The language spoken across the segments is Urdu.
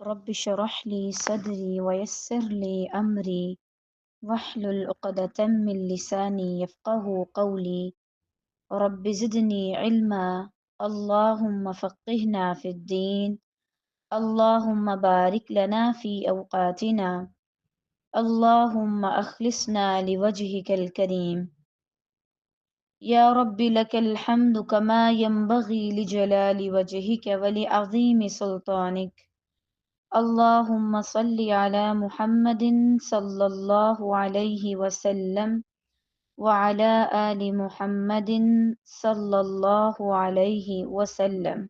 رب اشرح لي صدري ويسر لي أمري واحلل عقدة من لساني يفقه قولي رب زدني علما اللهم فقهنا في الدين اللهم بارك لنا في أوقاتنا اللهم أخلصنا لوجهك الكريم يا رب لك الحمد كما ينبغي لجلال وجهك ولعظيم سلطانك اللهم صل على محمد صلى الله عليه وسلم وعلى آل محمد صلی اللہ علیہ وسلم۔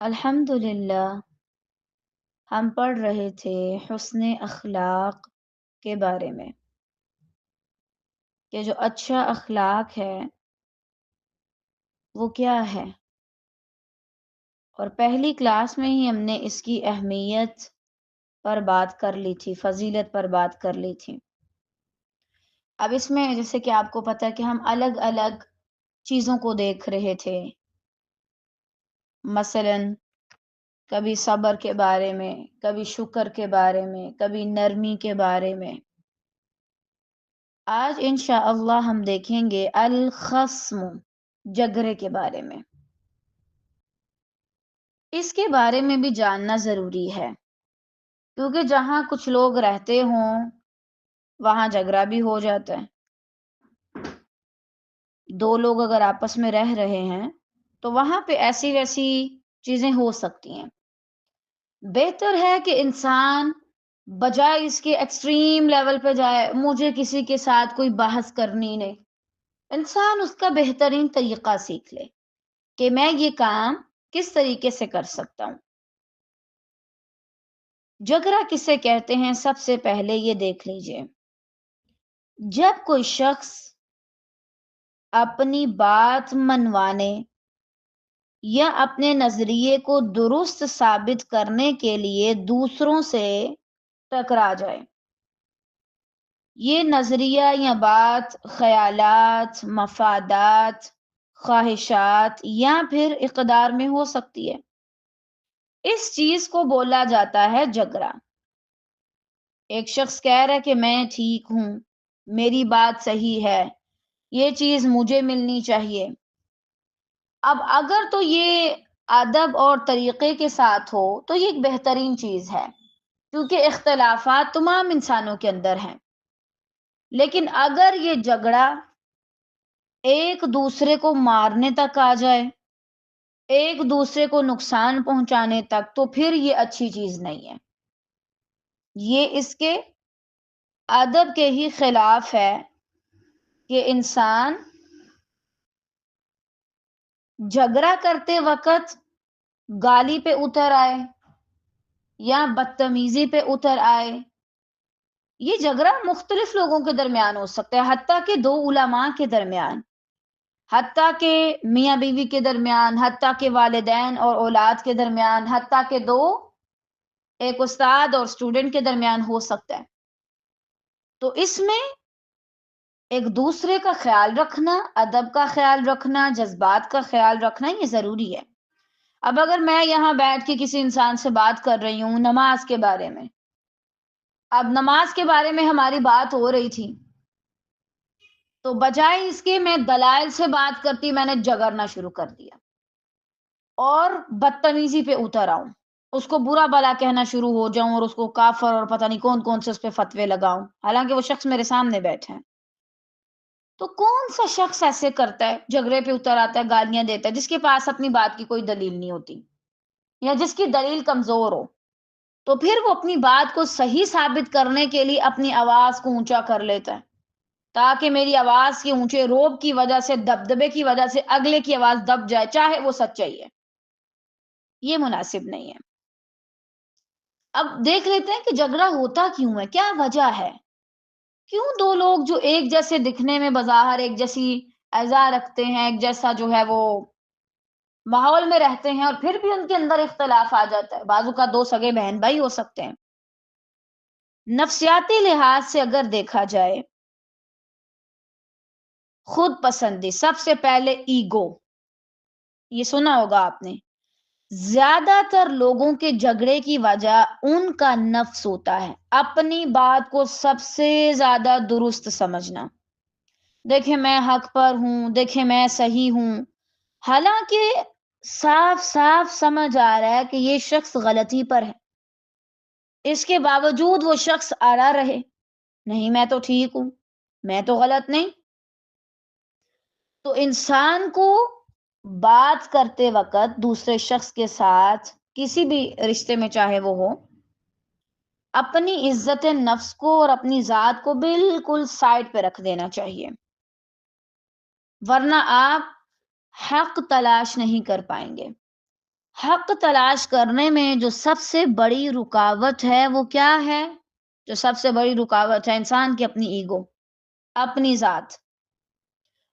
الحمدللہ ہم پڑھ رہے تھے حسن اخلاق کے بارے میں کہ جو اچھا اخلاق ہے وہ کیا ہے، اور پہلی کلاس میں ہی ہم نے اس کی اہمیت پر بات کر لی تھی، فضیلت پر بات کر لی تھی۔ اب اس میں جیسے کہ آپ کو پتہ ہے کہ ہم الگ الگ چیزوں کو دیکھ رہے تھے، مثلا کبھی صبر کے بارے میں، کبھی شکر کے بارے میں، کبھی نرمی کے بارے میں۔ آج انشاءاللہ ہم دیکھیں گے الخصم، جھگڑے کے بارے میں۔ اس کے بارے میں بھی جاننا ضروری ہے، کیونکہ جہاں کچھ لوگ رہتے ہوں وہاں جھگڑا بھی ہو جاتا ہے۔ دو لوگ اگر آپس میں رہ رہے ہیں تو وہاں پہ ایسی ویسی چیزیں ہو سکتی ہیں۔ بہتر ہے کہ انسان بجائے اس کے ایکسٹریم لیول پہ جائے، مجھے کسی کے ساتھ کوئی بحث کرنی نہیں، انسان اس کا بہترین طریقہ سیکھ لے کہ میں یہ کام کس طریقے سے کر سکتا ہوں۔ جھگڑا کسے کہتے ہیں سب سے پہلے یہ دیکھ لیجئے۔ جب کوئی شخص اپنی بات منوانے یا اپنے نظریے کو درست ثابت کرنے کے لیے دوسروں سے ٹکرا جائے، یہ نظریہ یا بات خیالات، مفادات، خواہشات یا پھر اقدار میں ہو سکتی ہے، اس چیز کو بولا جاتا ہے جھگڑا۔ ایک شخص کہہ رہا ہے کہ میں ٹھیک ہوں، میری بات صحیح ہے، یہ چیز مجھے ملنی چاہیے۔ اب اگر تو یہ ادب اور طریقے کے ساتھ ہو تو یہ ایک بہترین چیز ہے، کیونکہ اختلافات تمام انسانوں کے اندر ہیں۔ لیکن اگر یہ جھگڑا ایک دوسرے کو مارنے تک آ جائے، ایک دوسرے کو نقصان پہنچانے تک، تو پھر یہ اچھی چیز نہیں ہے، یہ اس کے ادب کے ہی خلاف ہے کہ انسان جھگڑا کرتے وقت گالی پہ اتر آئے یا بدتمیزی پہ اتر آئے۔ یہ جھگڑا مختلف لوگوں کے درمیان ہو سکتا ہے، حتیٰ کہ دو علماء کے درمیان، حتیٰ کہ میاں بیوی کے درمیان، حتیٰ کہ والدین اور اولاد کے درمیان، حتیٰ کہ ایک استاد اور اسٹوڈنٹ کے درمیان ہو سکتا ہے۔ تو اس میں ایک دوسرے کا خیال رکھنا، ادب کا خیال رکھنا، جذبات کا خیال رکھنا یہ ضروری ہے۔ اب اگر میں یہاں بیٹھ کے کسی انسان سے بات کر رہی ہوں نماز کے بارے میں، اب نماز کے بارے میں ہماری بات ہو رہی تھی، تو بجائے اس کے میں دلائل سے بات کرتی، میں نے جھگڑنا شروع کر دیا اور بدتمیزی پہ اتر آؤں، اس کو برا بلا کہنا شروع ہو جاؤں اور اس کو کافر اور پتہ نہیں کون کون سے اس پہ فتوے لگاؤں، حالانکہ وہ شخص میرے سامنے بیٹھے ہیں۔ تو کون سا شخص ایسے کرتا ہے، جھگڑے پہ اتر آتا ہے، گالیاں دیتا ہے، جس کے پاس اپنی بات کی کوئی دلیل نہیں ہوتی یا جس کی دلیل کمزور ہو؟ تو پھر وہ اپنی بات کو صحیح ثابت کرنے کے لیے اپنی آواز کو اونچا کر لیتا ہے، تاکہ میری آواز کے اونچے روب کی وجہ سے، دبدبے کی وجہ سے اگلے کی آواز دب جائے، چاہے وہ سچائی ہے۔ یہ مناسب نہیں ہے۔ اب دیکھ لیتے ہیں کہ جھگڑا ہوتا کیوں ہے، کیا وجہ ہے، کیوں دو لوگ جو ایک جیسے دکھنے میں بظاہر ایک جیسی اعضاء رکھتے ہیں، ایک جیسا جو ہے وہ ماحول میں رہتے ہیں، اور پھر بھی ان کے اندر اختلاف آ جاتا ہے۔ بازو کا دو سگے بہن بھائی ہو سکتے ہیں۔ نفسیاتی لحاظ سے اگر دیکھا جائے، خود پسندی، سب سے پہلے ایگو، یہ سنا ہوگا آپ نے زیادہ تر لوگوں کے جھگڑے کی وجہ ان کا نفس ہوتا ہے، اپنی بات کو سب سے زیادہ درست سمجھنا۔ دیکھیں میں حق پر ہوں، دیکھیں میں صحیح ہوں، حالانکہ صاف صاف سمجھ آ رہا ہے کہ یہ شخص غلطی پر ہے، اس کے باوجود وہ شخص آڑا رہے، نہیں میں تو ٹھیک ہوں، میں تو غلط نہیں۔ تو انسان کو بات کرتے وقت دوسرے شخص کے ساتھ کسی بھی رشتے میں چاہے وہ ہو، اپنی عزت نفس کو اور اپنی ذات کو بالکل سائڈ پہ رکھ دینا چاہیے، ورنہ آپ حق تلاش نہیں کر پائیں گے۔ حق تلاش کرنے میں جو سب سے بڑی رکاوٹ ہے وہ کیا ہے؟ جو سب سے بڑی رکاوٹ ہے انسان کی اپنی ایگو، اپنی ذات۔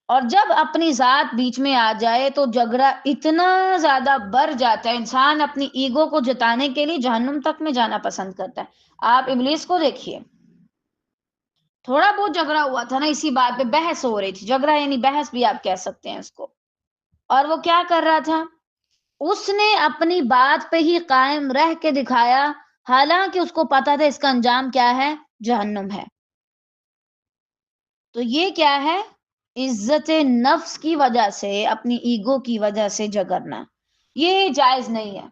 اور جب اپنی ذات بیچ میں آ جائے تو جھگڑا اتنا زیادہ بڑھ جاتا ہے، انسان اپنی ایگو کو جتانے کے لیے جہنم تک میں جانا پسند کرتا ہے۔ آپ ابلیس کو دیکھیے، تھوڑا بہت جھگڑا ہوا تھا نا، اسی بات پہ بحث ہو رہی تھی، جھگڑا یعنی بحث بھی آپ کہہ سکتے ہیں اس کو، اور وہ کیا کر رہا تھا؟ اس نے اپنی بات پہ ہی قائم رہ کے دکھایا، حالانکہ اس کو پتا تھا اس کا انجام کیا ہے؟ جہنم ہے۔ تو یہ کیا ہے؟ عزت نفس کی وجہ سے، اپنی ایگو کی وجہ سے جھگڑنا، یہ جائز نہیں ہے،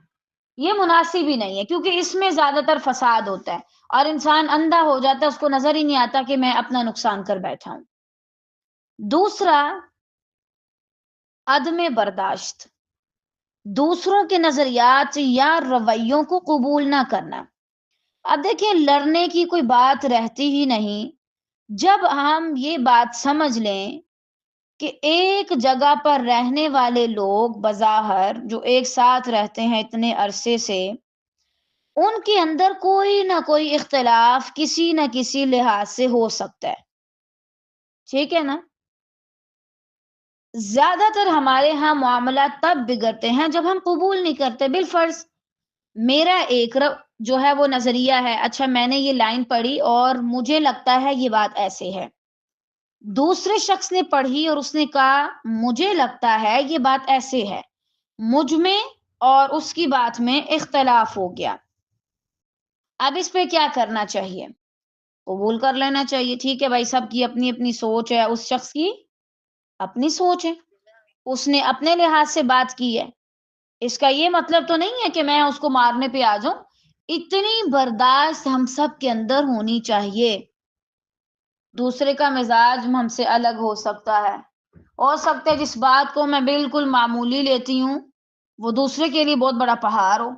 یہ مناسب ہی نہیں ہے، کیونکہ اس میں زیادہ تر فساد ہوتا ہے اور انسان اندھا ہو جاتا ہے، اس کو نظر ہی نہیں آتا کہ میں اپنا نقصان کر بیٹھا ہوں۔ دوسرا، عدم برداشت، دوسروں کے نظریات یا رویوں کو قبول نہ کرنا۔ اب دیکھیں لڑنے کی کوئی بات رہتی ہی نہیں جب ہم یہ بات سمجھ لیں کہ ایک جگہ پر رہنے والے لوگ بظاہر جو ایک ساتھ رہتے ہیں اتنے عرصے سے، ان کے اندر کوئی نہ کوئی اختلاف کسی نہ کسی لحاظ سے ہو سکتا ہے، ٹھیک ہے نا؟ زیادہ تر ہمارے ہاں معاملات تب بگڑتے ہیں جب ہم قبول نہیں کرتے۔ بالفرض میرا ایک جو ہے وہ نظریہ ہے، اچھا میں نے یہ لائن پڑھی اور مجھے لگتا ہے یہ بات ایسے ہے، دوسرے شخص نے پڑھی اور اس نے کہا مجھے لگتا ہے یہ بات ایسے ہے، مجھ میں اور اس کی بات میں اختلاف ہو گیا۔ اب اس پہ کیا کرنا چاہیے؟ قبول کر لینا چاہیے، ٹھیک ہے بھائی، سب کی اپنی اپنی سوچ ہے، اس شخص کی اپنی سوچ ہے، اس نے اپنے لحاظ سے بات کی ہے، اس کا یہ مطلب تو نہیں ہے کہ میں اس کو مارنے پہ آ جاؤں۔ اتنی برداشت ہم سب کے اندر ہونی چاہیے۔ دوسرے کا مزاج ہم سے الگ ہو سکتا ہے جس بات کو میں بالکل معمولی لیتی ہوں وہ دوسرے کے لیے بہت بڑا پہاڑ ہو،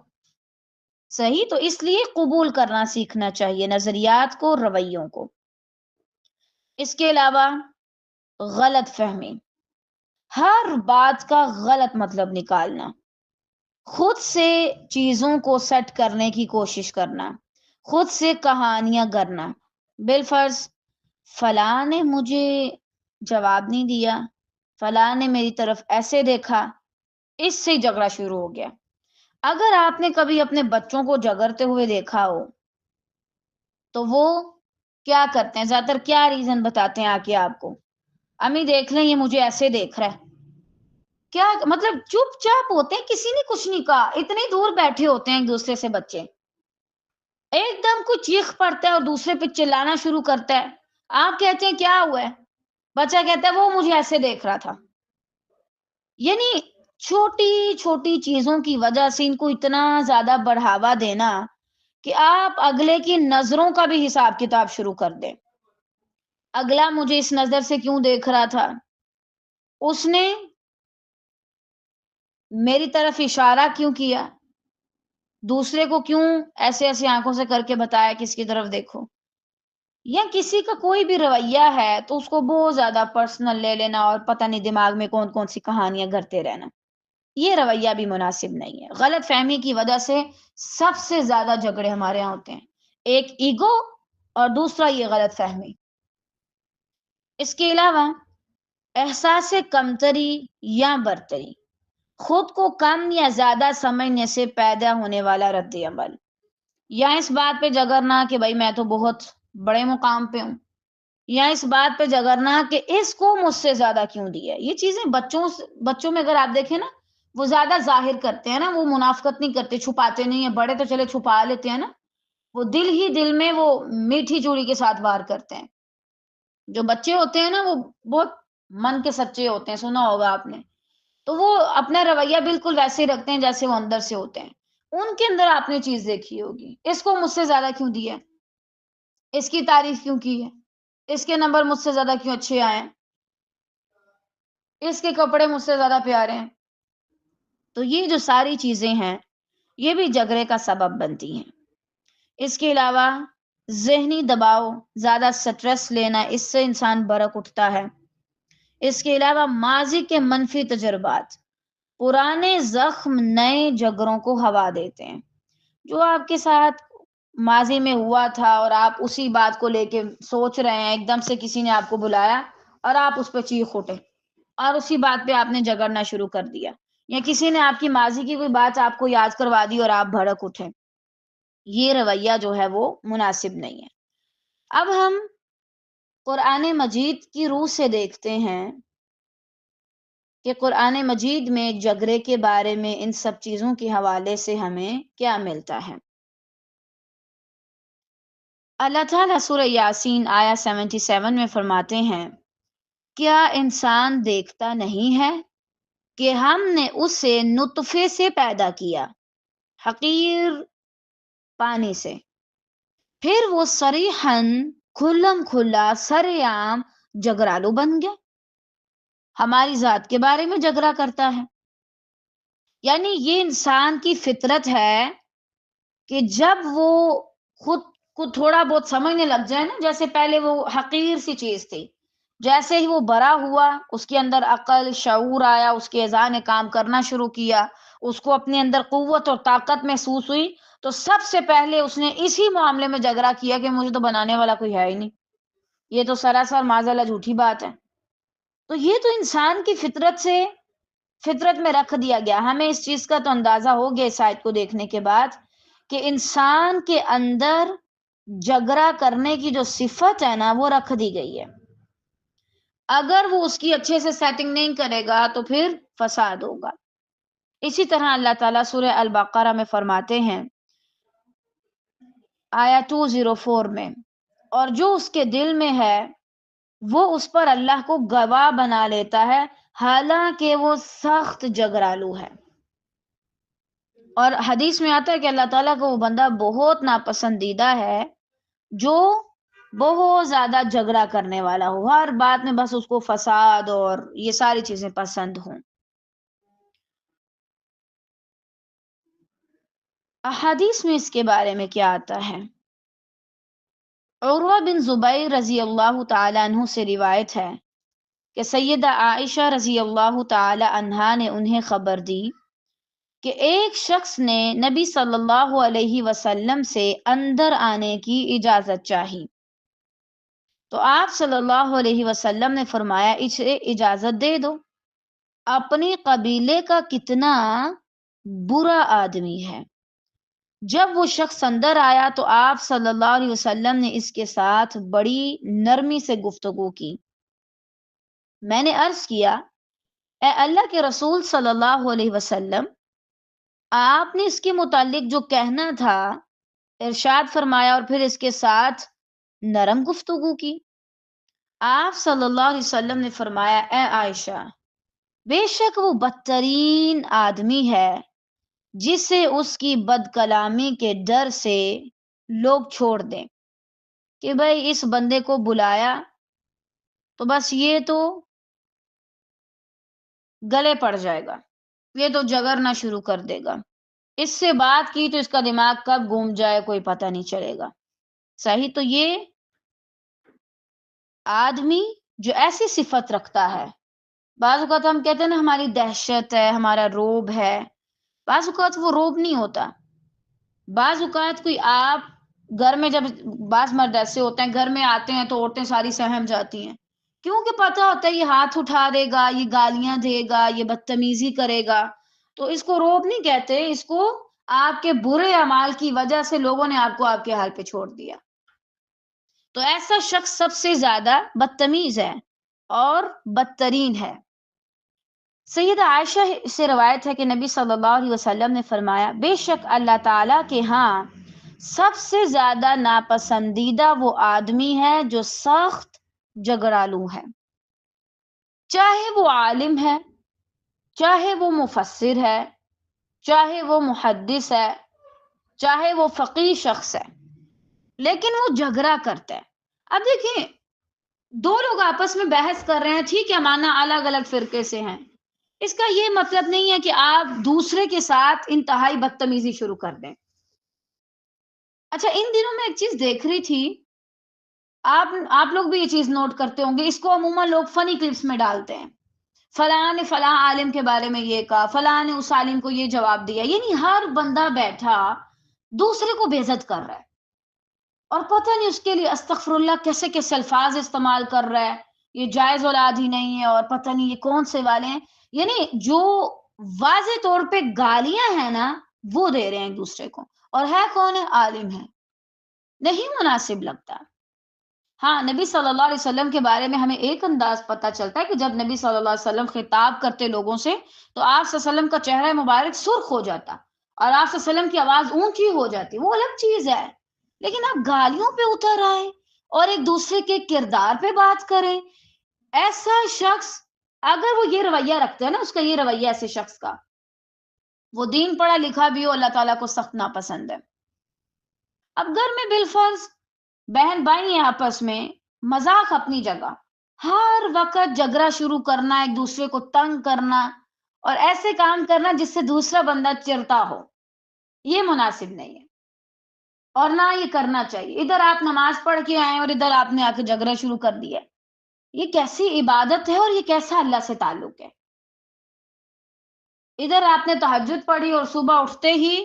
صحیح؟ تو اس لیے قبول کرنا سیکھنا چاہیے نظریات کو، رویوں کو۔ اس کے علاوہ غلط فہمی، ہر بات کا غلط مطلب نکالنا، خود سے چیزوں کو سیٹ کرنے کی کوشش کرنا، خود سے کہانیاں گڑھنا۔ بالفرض فلاں نے مجھے جواب نہیں دیا، فلاں نے میری طرف ایسے دیکھا، اس سے جھگڑا شروع ہو گیا۔ اگر آپ نے کبھی اپنے بچوں کو جھگڑتے ہوئے دیکھا ہو تو وہ کیا کرتے ہیں؟ زیادہ تر کیا ریزن بتاتے ہیں آ کے آپ کو؟ امی دیکھ لیں یہ مجھے ایسے دیکھ رہا ہے، کیا مطلب چپ چاپ ہوتے ہیں، کسی نے کچھ نہیں کہا، اتنی دور بیٹھے ہوتے ہیں ایک دوسرے سے بچے، ایک دم کچھ چیخ پڑتا ہے اور دوسرے پہ چلانا شروع کرتا ہے، آپ کہتے ہیں کیا ہوا ہے؟ بچہ کہتا ہے وہ مجھے ایسے دیکھ رہا تھا۔ یعنی چھوٹی چھوٹی چیزوں کی وجہ سے ان کو اتنا زیادہ بڑھاوا دینا کہ آپ اگلے کی نظروں کا بھی حساب کتاب شروع کر دیں۔ اگلا مجھے اس نظر سے کیوں دیکھ رہا تھا، اس نے میری طرف اشارہ کیوں کیا، دوسرے کو کیوں ایسے ایسے آنکھوں سے کر کے بتایا کہ اس کی طرف دیکھو، یا کسی کا کوئی بھی رویہ ہے تو اس کو بہت زیادہ پرسنل لے لینا اور پتہ نہیں دماغ میں کون کون سی کہانیاں گھڑتے رہنا، یہ رویہ بھی مناسب نہیں ہے۔ غلط فہمی کی وجہ سے سب سے زیادہ جھگڑے ہمارے یہاں ہوتے ہیں، ایک ایگو اور دوسرا یہ غلط فہمی۔ اس کے علاوہ احساس کمتری یا برتری، خود کو کم یا زیادہ سمجھنے سے پیدا ہونے والا رد عمل، یا اس بات پہ جگرنا کہ بھائی میں تو بہت بڑے مقام پہ ہوں، یا اس بات پہ جگرنا کہ اس کو مجھ سے زیادہ کیوں دیا ہے۔ یہ چیزیں بچوں میں اگر آپ دیکھیں نا، وہ زیادہ ظاہر کرتے ہیں نا، وہ منافقت نہیں کرتے، چھپاتے نہیں ہیں، بڑے تو چلے چھپا لیتے ہیں نا، وہ دل ہی دل میں وہ میٹھی چوڑی کے ساتھ وار کرتے ہیں۔ جو بچے ہوتے ہیں نا وہ بہت من کے سچے ہوتے ہیں، سنا ہوگا آپ نے، تو وہ اپنا رویہ بالکل ویسے ہی رکھتے ہیں جیسے وہ اندر سے ہوتے ہیں۔ ان کے اندر آپ نے چیز دیکھی ہوگی، اس کو مجھ سے زیادہ کیوں دیا ہے، اس کی تعریف کیوں کی ہے، اس کے نمبر مجھ سے زیادہ کیوں اچھے آئے ہیں، اس کے کپڑے مجھ سے زیادہ پیارے ہیں۔ تو یہ جو ساری چیزیں ہیں یہ بھی جھگڑے کا سبب بنتی ہیں۔ اس کے علاوہ ذہنی دباؤ، زیادہ سٹریس لینا، اس سے انسان برک اٹھتا ہے۔ اس کے علاوہ ماضی کے منفی تجربات، پرانے زخم نئے جھگڑوں کو ہوا دیتے ہیں۔ جو آپ کے ساتھ ماضی میں ہوا تھا اور آپ اسی بات کو لے کے سوچ رہے ہیں، ایک دم سے کسی نے آپ کو بلایا اور آپ اس پہ چیخ اٹھے اور اسی بات پہ آپ نے جھگڑنا شروع کر دیا، یا کسی نے آپ کی ماضی کی کوئی بات آپ کو یاد کروا دی اور آپ بھڑک اٹھے، یہ رویہ جو ہے وہ مناسب نہیں ہے۔ اب ہم قرآن مجید کی روح سے دیکھتے ہیں کہ قرآن مجید میں جھگڑے کے بارے میں ان سب چیزوں کے حوالے سے ہمیں کیا ملتا ہے۔ اللہ تعالیٰ سورہ یاسین آیا 77 میں فرماتے ہیں، کیا انسان دیکھتا نہیں ہے کہ ہم نے اسے نطفے سے پیدا کیا، حقیر پانی سے، پھر وہ صریحاً کھلم کھلا سرعام جگرالو بن گیا، ہماری ذات کے بارے میں جھگڑا کرتا ہے۔ یعنی یہ انسان کی فطرت ہے کہ جب وہ خود کو تھوڑا بہت سمجھنے لگ جائے نا، جیسے پہلے وہ حقیر سی چیز تھی، جیسے ہی وہ بڑا ہوا، اس کے اندر عقل شعور آیا، اس کے اذہان نے کام کرنا شروع کیا، اس کو اپنے اندر قوت اور طاقت محسوس ہوئی، تو سب سے پہلے اس نے اسی معاملے میں جھگڑا کیا کہ مجھے تو بنانے والا کوئی ہے ہی نہیں، یہ تو سراسر معاذاللہ جھوٹی بات ہے۔ تو یہ تو انسان کی فطرت میں رکھ دیا گیا۔ ہمیں اس چیز کا تو اندازہ ہو گیا اس آیت کو دیکھنے کے بعد کہ انسان کے اندر جھگڑا کرنے کی جو صفت ہے نا وہ رکھ دی گئی ہے، اگر وہ اس کی اچھے سے سیٹنگ نہیں کرے گا تو پھر فساد ہوگا۔ اسی طرح اللہ تعالیٰ سورہ البقرہ میں فرماتے ہیں آیا 204 میں، اور جو اس کے دل میں ہے وہ اس پر اللہ کو گواہ بنا لیتا ہے حالانکہ وہ سخت جگرالو ہے۔ اور حدیث میں آتا ہے کہ اللہ تعالیٰ کو وہ بندہ بہت ناپسندیدہ ہے جو بہت زیادہ جھگڑا کرنے والا ہو، ہر بات میں بس اس کو فساد اور یہ ساری چیزیں پسند ہوں۔ احادیث میں اس کے بارے میں کیا آتا ہے؟ عروہ بن زبیر رضی اللہ تعالی عنہ سے روایت ہے کہ سیدہ عائشہ رضی اللہ تعالی عنہا نے انہیں خبر دی کہ ایک شخص نے نبی صلی اللہ علیہ وسلم سے اندر آنے کی اجازت چاہی، تو آپ صلی اللہ علیہ وسلم نے فرمایا اسے اجازت دے دو، اپنے قبیلے کا کتنا برا آدمی ہے۔ جب وہ شخص اندر آیا تو آپ صلی اللہ علیہ وسلم نے اس کے ساتھ بڑی نرمی سے گفتگو کی۔ میں نے عرض کیا، اے اللہ کے رسول صلی اللہ علیہ وسلم، آپ نے اس کے متعلق جو کہنا تھا ارشاد فرمایا اور پھر اس کے ساتھ نرم گفتگو کی۔ آپ صلی اللہ علیہ وسلم نے فرمایا، اے عائشہ، بے شک وہ بدترین آدمی ہے جسے اس کی بد کلامی کے ڈر سے لوگ چھوڑ دیں کہ بھئی اس بندے کو بلایا تو بس یہ تو گلے پڑ جائے گا، یہ تو جگرنا شروع کر دے گا، اس سے بات کی تو اس کا دماغ کب گھوم جائے کوئی پتہ نہیں چلے گا۔ صحیح، تو یہ آدمی جو ایسی صفت رکھتا ہے، بعض اوقات ہم کہتے ہیں نا ہماری دہشت ہے، ہمارا روب ہے، بعض اوقات وہ روب نہیں ہوتا، بعض اوقات کوئی آپ گھر میں جب بعض مرد ایسے ہوتے ہیں گھر میں آتے ہیں تو عورتیں ساری سہم جاتی ہیں، کیونکہ پتہ ہوتا ہے یہ ہاتھ اٹھا دے گا، یہ گالیاں دے گا، یہ بدتمیزی کرے گا، تو اس کو روب نہیں کہتے، اس کو آپ کے برے اعمال کی وجہ سے لوگوں نے آپ کو آپ کے حال پہ چھوڑ دیا۔ تو ایسا شخص سب سے زیادہ بدتمیز ہے اور بدترین ہے۔ سیدہ عائشہ سے روایت ہے کہ نبی صلی اللہ علیہ وسلم نے فرمایا، بے شک اللہ تعالیٰ کے ہاں سب سے زیادہ ناپسندیدہ وہ آدمی ہے جو سخت جگرالو ہے، چاہے وہ عالم ہے، چاہے وہ مفسر ہے، چاہے وہ محدث ہے، چاہے وہ فقیہ شخص ہے، لیکن وہ جھگڑا کرتا ہے۔ اب دیکھیں، دو لوگ آپس میں بحث کر رہے ہیں، ٹھیک ہے، مانا الگ الگ فرقے سے ہیں، اس کا یہ مطلب نہیں ہے کہ آپ دوسرے کے ساتھ انتہائی بدتمیزی شروع کر دیں۔ اچھا، ان دنوں میں ایک چیز دیکھ رہی تھی، آپ لوگ بھی یہ چیز نوٹ کرتے ہوں گے، اس کو عموماً لوگ فنی کلپس میں ڈالتے ہیں، فلاں نے فلاں عالم کے بارے میں یہ کہا، فلاں نے اس عالم کو یہ جواب دیا، یعنی ہر بندہ بیٹھا دوسرے کو بے عزت کر رہا ہے، اور پتہ نہیں اس کے لیے استغفر اللہ کیسے کیسے الفاظ استعمال کر رہا ہے، یہ جائز اولاد ہی نہیں ہے، اور پتہ نہیں یہ کون سے والے ہیں، یعنی جو واضح طور پہ گالیاں ہیں نا، وہ دے رہے ہیں ایک دوسرے کو، اور ہے کون ہے؟ عالم ہے۔ نہیں مناسب لگتا۔ ہاں، نبی صلی اللہ علیہ وسلم کے بارے میں ہمیں ایک انداز پتہ چلتا ہے کہ جب نبی صلی اللہ علیہ وسلم خطاب کرتے لوگوں سے تو آپ صلی اللہ علیہ وسلم کا چہرہ مبارک سرخ ہو جاتا، اور آپ صلی اللہ علیہ وسلم کی آواز اونچی ہو جاتی، وہ الگ چیز ہے، لیکن آپ گالیوں پہ اتر آئے اور ایک دوسرے کے کردار پہ بات کریں، ایسا شخص اگر وہ یہ رویہ رکھتا ہے نا، اس کا یہ رویہ ایسے شخص کا، وہ دین پڑھا لکھا بھی ہو، اللہ تعالیٰ کو سخت ناپسند ہے۔ اب گھر میں بالفرض بہن بھائی ہیں، آپس میں مذاق اپنی جگہ، ہر وقت جھگڑا شروع کرنا، ایک دوسرے کو تنگ کرنا اور ایسے کام کرنا جس سے دوسرا بندہ چڑھتا ہو، یہ مناسب نہیں ہے اور نہ یہ کرنا چاہیے۔ ادھر آپ نماز پڑھ کے آئے اور ادھر آپ نے آ کے جھگڑا شروع کر دیا، یہ کیسی عبادت ہے اور یہ کیسا اللہ سے تعلق ہے؟ ادھر آپ نے تہجد پڑھی اور صبح اٹھتے ہی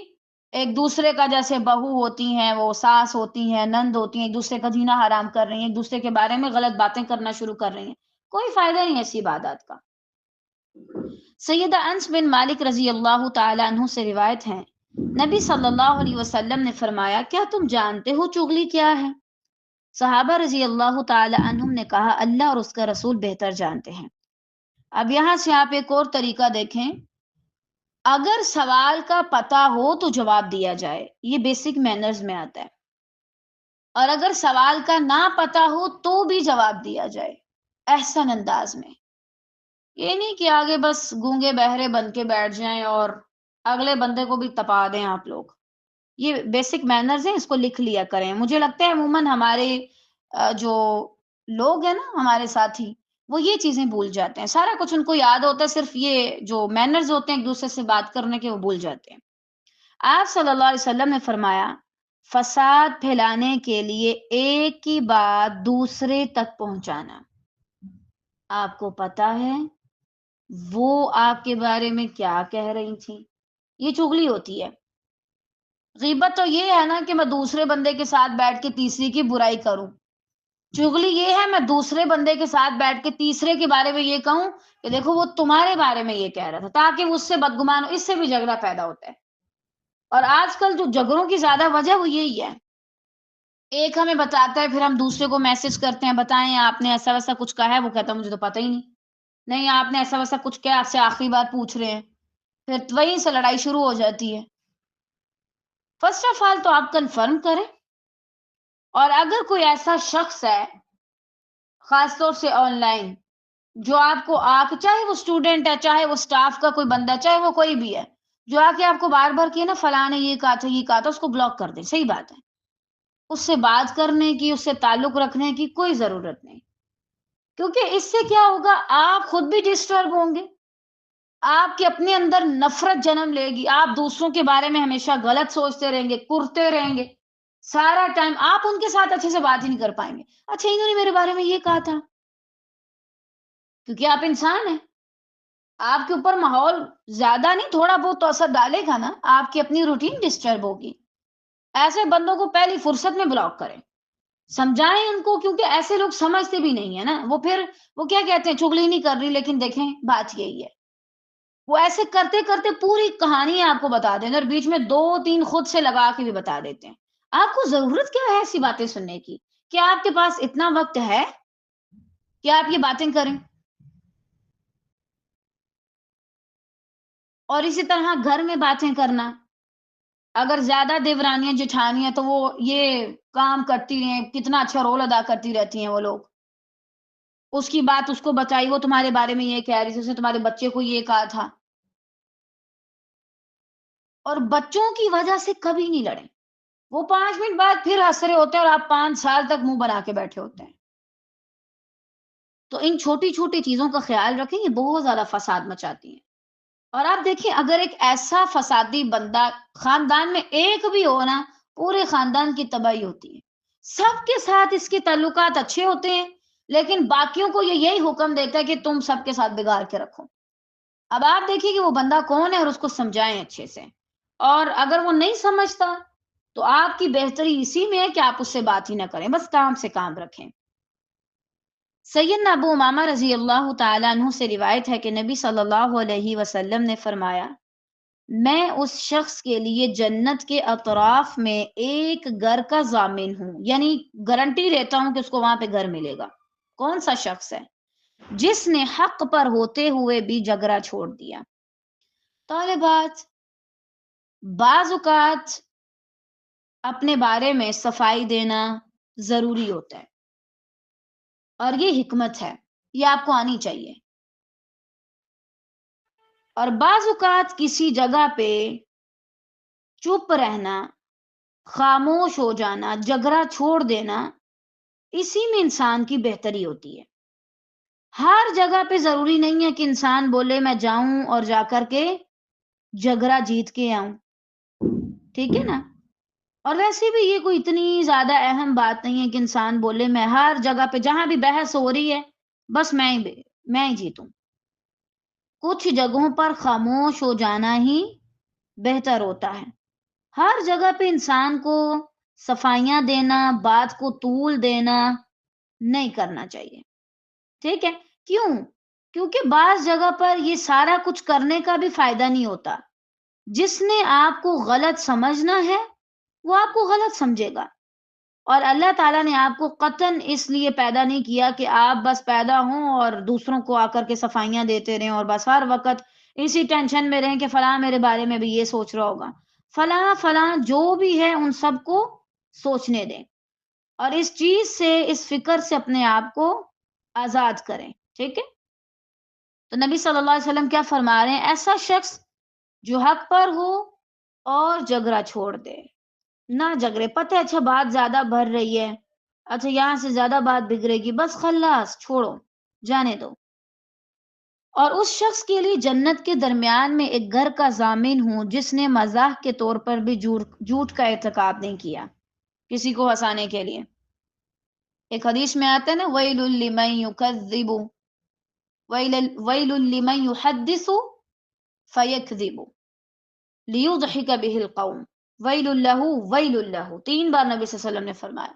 ایک دوسرے کا، جیسے بہو ہوتی ہیں، وہ ساس ہوتی ہیں، نند ہوتی ہیں، ایک دوسرے کا جینا حرام کر رہی ہیں، ایک دوسرے کے بارے میں غلط باتیں کرنا شروع کر رہی ہیں، کوئی فائدہ نہیں ایسی عبادات کا۔ سیدہ انس بن مالک رضی اللہ تعالی عنہ سے روایت ہے، نبی صلی اللہ علیہ وسلم نے فرمایا، کیا تم جانتے ہو چغلی کیا ہے؟ صحابہ رضی اللہ تعالی عنہم نے کہا، اللہ اور اس کا رسول بہتر جانتے ہیں۔ اب یہاں سے آپ ایک اور طریقہ دیکھیں، اگر سوال کا پتہ ہو تو جواب دیا جائے، یہ بیسک مینرز میں آتا ہے، اور اگر سوال کا نہ پتہ ہو تو بھی جواب دیا جائے احسن انداز میں، یہ نہیں کہ آگے بس گونگے بہرے بن کے بیٹھ جائیں اور اگلے بندے کو بھی تپا دیں آپ لوگ۔ یہ بیسک مینرز ہیں، اس کو لکھ لیا کریں۔ مجھے لگتا ہے عموماً ہمارے جو لوگ ہیں نا، ہمارے ساتھی، وہ یہ چیزیں بھول جاتے ہیں، سارا کچھ ان کو یاد ہوتا ہے، صرف یہ جو مینرز ہوتے ہیں ایک دوسرے سے بات کرنے کے، وہ بھول جاتے ہیں۔ آپ صلی اللہ علیہ وسلم نے فرمایا، فساد پھیلانے کے لیے ایک کی بات دوسرے تک پہنچانا۔ آپ کو پتا ہے وہ آپ کے بارے میں کیا کہہ رہی تھی، یہ چغلی ہوتی ہے۔ غیبت تو یہ ہے نا کہ میں دوسرے بندے کے ساتھ بیٹھ کے تیسری کی برائی کروں، چغلی یہ ہے میں دوسرے بندے کے ساتھ بیٹھ کے تیسرے کے بارے میں یہ کہوں کہ دیکھو وہ تمہارے بارے میں یہ کہہ رہا تھا، تاکہ وہ اس سے بدگمان ہو، اس سے بھی جھگڑا پیدا ہوتا ہے۔ اور آج کل جو جھگڑوں کی زیادہ وجہ وہ یہی ہے، ایک ہمیں بتاتا ہے، پھر ہم دوسرے کو میسج کرتے ہیں، بتائیں آپ نے ایسا ویسا کچھ کہا ہے، وہ کہتا ہے مجھے تو پتہ ہی نہیں، نہیں آپ نے ایسا ویسا کچھ کیا، آپ سے آخری بار پوچھ رہے ہیں، پھر وہیں سے لڑائی شروع ہو جاتی ہے۔ فرسٹ آف آل تو آپ کنفرم کریں، اور اگر کوئی ایسا شخص ہے خاص طور سے آن لائن جو آپ کو چاہے وہ اسٹوڈنٹ ہے، چاہے وہ اسٹاف کا کوئی بندہ ہے، چاہے وہ کوئی بھی ہے، جو آ کے آپ کو بار بار کہے نا فلاں نے یہ کہا تھا یہ کہا تھا، اس کو بلاک کر دیں، صحیح بات ہے، اس سے بات کرنے کی، اس سے تعلق رکھنے کی کوئی ضرورت نہیں، کیونکہ اس سے کیا ہوگا، آپ خود بھی ڈسٹرب ہوں گے، آپ کے اپنے اندر نفرت جنم لے گی، آپ دوسروں کے بارے میں ہمیشہ غلط سوچتے رہیں گے، کرتے رہیں گے سارا ٹائم، آپ ان کے ساتھ اچھے سے بات ہی نہیں کر پائیں گے، اچھا انہوں نے میرے بارے میں یہ کہا تھا، کیونکہ آپ انسان ہیں، آپ کے اوپر ماحول زیادہ نہیں تھوڑا بہت تو اثر ڈالے گا نا، آپ کی اپنی روٹین ڈسٹرب ہوگی، ایسے بندوں کو پہلی فرصت میں بلاک کریں، سمجھائیں ان کو، کیونکہ ایسے لوگ سمجھتے بھی نہیں ہے نا، وہ کیا کہتے ہیں، چغلی نہیں کر رہی، لیکن دیکھیں بات یہی ہے، وہ ایسے کرتے کرتے پوری کہانی آپ کو بتا دیں گے، اور بیچ میں دو تین خود سے لگا کے بھی بتا دیتے ہیں۔ آپ کو ضرورت کیا ہے ایسی باتیں سننے کی؟ کیا آپ کے پاس اتنا وقت ہے کہ آپ یہ باتیں کریں؟ اور اسی طرح گھر میں باتیں کرنا، اگر زیادہ دیورانیاں جٹھانیاں تو وہ یہ کام کرتی ہیں، کتنا اچھا رول ادا کرتی رہتی ہیں وہ لوگ، اس کی بات اس کو بتائی، وہ تمہارے بارے میں یہ کہہ رہی تھی، اس نے تمہارے بچے کو یہ کہا تھا، اور بچوں کی وجہ سے کبھی نہیں لڑیں، وہ 5 منٹ بعد پھر ہنس رہے ہوتے ہیں اور آپ 5 سال تک منہ بنا کے بیٹھے ہوتے ہیں۔ تو ان چھوٹی چھوٹی چیزوں کا خیال رکھیں، یہ بہت زیادہ فساد مچاتی ہیں۔ اور آپ دیکھیں اگر ایک ایسا فسادی بندہ خاندان میں ایک بھی ہو نا، پورے خاندان کی تباہی ہوتی ہے۔ سب کے ساتھ اس کے تعلقات اچھے ہوتے ہیں، لیکن باقیوں کو یہ یہی حکم دیتا ہے کہ تم سب کے ساتھ بگاڑ کے رکھو۔ اب آپ دیکھیں کہ وہ بندہ کون ہے اور اس کو سمجھائیں اچھے سے، اور اگر وہ نہیں سمجھتا تو آپ کی بہتری اسی میں ہے کہ آپ اس سے بات ہی نہ کریں، بس کام سے کام رکھیں۔ سیدنا ابو امامہ رضی اللہ تعالیٰ عنہ سے روایت ہے کہ نبی صلی اللہ علیہ وسلم نے فرمایا، میں اس شخص کے لیے جنت کے اطراف میں ایک گھر کا ضامن ہوں، یعنی گارنٹی دیتا ہوں کہ اس کو وہاں پہ گھر ملے گا۔ کون سا شخص ہے؟ جس نے حق پر ہوتے ہوئے بھی جھگڑا چھوڑ دیا۔ طالبات، بعض اوقات اپنے بارے میں صفائی دینا ضروری ہوتا ہے، اور یہ حکمت ہے، یہ آپ کو آنی چاہیے۔ اور بعض اوقات کسی جگہ پہ چپ رہنا، خاموش ہو جانا، جھگڑا چھوڑ دینا، اسی میں انسان کی بہتری ہوتی ہے۔ ہر جگہ پہ ضروری نہیں ہے کہ انسان بولے میں جاؤں اور جا کر کے جھگڑا جیت کے آؤں، ٹھیک ہے نا؟ اور ویسے بھی یہ کوئی اتنی زیادہ اہم بات نہیں ہے کہ انسان بولے میں ہر جگہ پہ جہاں بھی بحث ہو رہی ہے بس میں ہی جیتوں۔ کچھ جگہوں پر خاموش ہو جانا ہی بہتر ہوتا ہے۔ ہر جگہ پہ انسان کو صفائیاں دینا، بات کو طول دینا نہیں کرنا چاہیے، ٹھیک ہے؟ کیوں؟ کیونکہ بعض جگہ پر یہ سارا کچھ کرنے کا بھی فائدہ نہیں ہوتا۔ جس نے آپ کو غلط سمجھنا ہے وہ آپ کو غلط سمجھے گا، اور اللہ تعالیٰ نے آپ کو قطعاً اس لیے پیدا نہیں کیا کہ آپ بس پیدا ہوں اور دوسروں کو آ کر کے صفائیاں دیتے رہیں اور بس ہر وقت اسی ٹینشن میں رہیں کہ فلاں میرے بارے میں بھی یہ سوچ رہا ہوگا۔ فلاں فلاں جو بھی ہے ان سب کو سوچنے دیں، اور اس چیز سے، اس فکر سے اپنے آپ کو آزاد کریں، ٹھیک ہے؟ تو نبی صلی اللہ علیہ وسلم کیا فرما رہے ہیں؟ ایسا شخص جو حق پر ہو اور جھگڑا چھوڑ دے، نہ جھگڑے، پتہ ہے اچھا بات زیادہ بڑھ رہی ہے، اچھا یہاں سے زیادہ بات بگڑے گی، بس خلاص چھوڑو، جانے دو۔ اور اس شخص کے لیے جنت کے درمیان میں ایک گھر کا ضامن ہوں جس نے مزاح کے طور پر بھی جھوٹ کا ارتکاب نہیں کیا، کسی کو ہنسانے کے لیے۔ ایک حدیث میں آتا ہے نا، وَيْلٌ لِّمَن يُكَذِّبُ وَيْلٌ لِّمَن يُحَدِّثُ فَيَكْذِبُ لِيُضْحِكَ بِهِ الْقَوْمُ وَيْلٌ لَّهُ وَيْلٌ لَّهُ، 3 بار نبی صلی اللہ علیہ وسلم نے فرمایا۔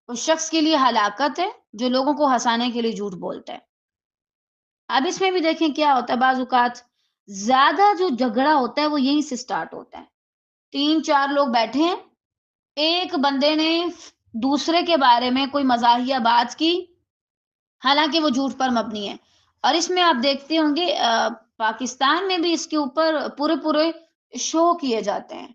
اس شخص کے لیے ہلاکت ہے جو لوگوں کو ہنسانے کے لیے جھوٹ بولتا ہے۔ اب اس میں بھی دیکھیں کیا ہوتا ہے، بعض اوقات زیادہ جو جھگڑا ہوتا ہے وہ یہیں سے سٹارٹ ہوتا ہے۔ 3 4 لوگ بیٹھے ہیں، ایک بندے نے دوسرے کے بارے میں کوئی مزاحیہ بات کی، حالانکہ وہ جھوٹ پر مبنی ہے، اور اس میں آپ دیکھتے ہوں گے پاکستان میں بھی اس کے اوپر پورے پورے شو کیے جاتے ہیں،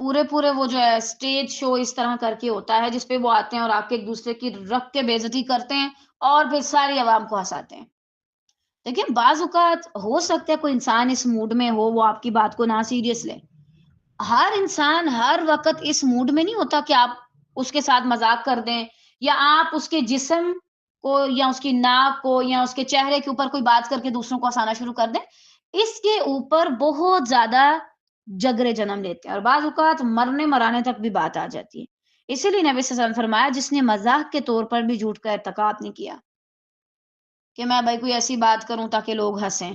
پورے پورے وہ جو ہے اسٹیج شو اس طرح کر کے ہوتا ہے جس پہ وہ آتے ہیں اور آ کے ایک دوسرے کی رکھ کے بے عزتی کرتے ہیں اور پھر ساری عوام کو ہنساتے ہیں۔ دیکھیں بعض اوقات ہو سکتا ہے کوئی انسان اس موڈ میں ہو، وہ آپ کی بات کو نہ سیریس لے۔ ہر انسان ہر وقت اس موڈ میں نہیں ہوتا کہ آپ اس کے ساتھ مذاق کر دیں، یا آپ اس کے جسم کو یا اس کی ناک کو یا اس کے چہرے کے اوپر کوئی بات کر کے دوسروں کو ہنسانا شروع کر دیں۔ اس کے اوپر بہت زیادہ جگرے جنم لیتے ہیں اور بعض اوقات مرنے مرانے تک بھی بات آ جاتی ہے۔ اسی لیے نبی صلی اللہ علیہ وسلم فرمایا، جس نے مذاق کے طور پر بھی جھوٹ کا ارتکاب نہیں کیا کہ میں بھائی کوئی ایسی بات کروں تاکہ لوگ ہنسیں۔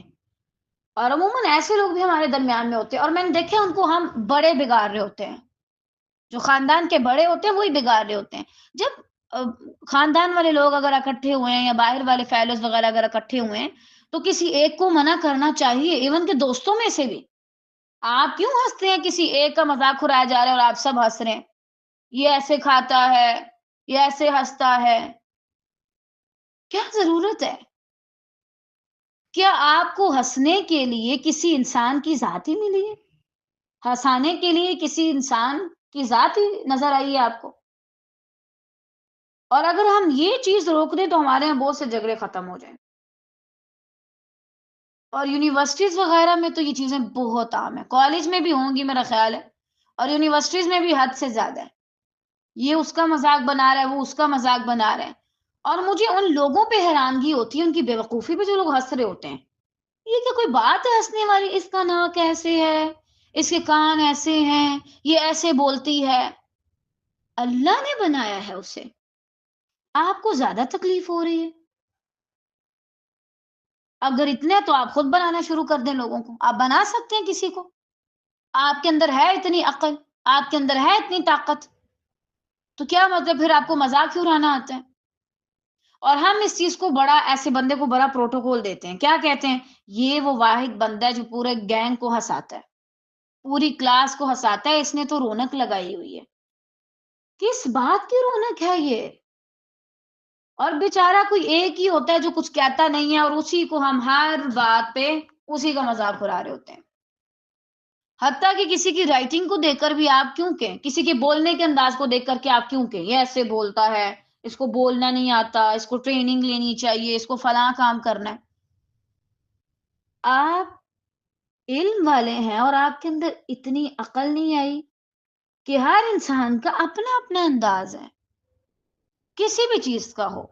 اور عموماً ایسے لوگ بھی ہمارے درمیان میں ہوتے ہیں، اور میں نے دیکھا ان کو ہم بڑے بگاڑ رہے ہوتے ہیں، جو خاندان کے بڑے ہوتے ہیں وہی بگاڑ رہے ہوتے ہیں۔ جب خاندان والے لوگ اگر اکٹھے ہوئے ہیں یا باہر والے فیلوز وغیرہ اگر اکٹھے ہوئے ہیں تو کسی ایک کو منع کرنا چاہیے، ایون کہ دوستوں میں سے بھی۔ آپ کیوں ہنستے ہیں؟ کسی ایک کا مذاق اڑایا جا رہا ہے اور آپ سب ہنس رہے ہیں، یہ ایسے کھاتا ہے، یہ ایسے ہنستا ہے، کیا ضرورت ہے؟ کیا آپ کو ہنسنے کے لیے کسی انسان کی ذات ہی ملی ہے؟ ہنسانے کے لیے کسی انسان کی ذات ہی نظر آئی ہے آپ کو؟ اور اگر ہم یہ چیز روک دیں تو ہمارے یہاں بہت سے جھگڑے ختم ہو جائیں۔ اور یونیورسٹیز وغیرہ میں تو یہ چیزیں بہت عام ہیں، کالج میں بھی ہوں گی میرا خیال ہے، اور یونیورسٹیز میں بھی حد سے زیادہ ہے۔ یہ اس کا مذاق بنا رہا ہے، وہ اس کا مذاق بنا رہا ہے، اور مجھے ان لوگوں پہ حیرانگی ہوتی ہے، ان کی بے وقوفی پہ، جو لوگ ہنس رہے ہوتے ہیں۔ یہ کیا کوئی بات ہے ہنسنے والی؟ اس کا ناک ایسے ہے، اس کے کان ایسے ہیں، یہ ایسے بولتی ہے۔ اللہ نے بنایا ہے اسے، آپ کو زیادہ تکلیف ہو رہی ہے؟ اگر اتنے تو آپ خود بنانا شروع کر دیں لوگوں کو، آپ بنا سکتے ہیں کسی کو، آپ کے اندر ہے اتنی عقل، آپ کے اندر ہے اتنی طاقت، تو کیا مطلب پھر آپ کو مذاق کیوں اڑانا آتا ہے؟ اور ہم اس چیز کو بڑا، ایسے بندے کو بڑا پروٹوکول دیتے ہیں، کیا کہتے ہیں؟ یہ وہ واحد بندہ ہے جو پورے گینگ کو ہنساتا ہے، پوری کلاس کو ہنساتا ہے، اس نے تو رونق لگائی ہوئی ہے۔ کس بات کی رونق ہے یہ؟ اور بیچارہ کوئی ایک ہی ہوتا ہے جو کچھ کہتا نہیں ہے، اور اسی کو ہم ہر بات پہ اسی کا مذاق اڑا رہے ہوتے ہیں۔ حتیٰ کہ کسی کی رائٹنگ کو دیکھ کر بھی آپ کیوں کہیں، کسی کے بولنے کے انداز کو دیکھ کر کے آپ کیوں کہیں یہ ایسے بولتا ہے، اس کو بولنا نہیں آتا، اس کو ٹریننگ لینی چاہیے، اس کو فلاں کام کرنا ہے۔ آپ علم والے ہیں اور آپ کے اندر اتنی عقل نہیں آئی کہ ہر انسان کا اپنا اپنا انداز ہے، کسی بھی چیز کا ہو،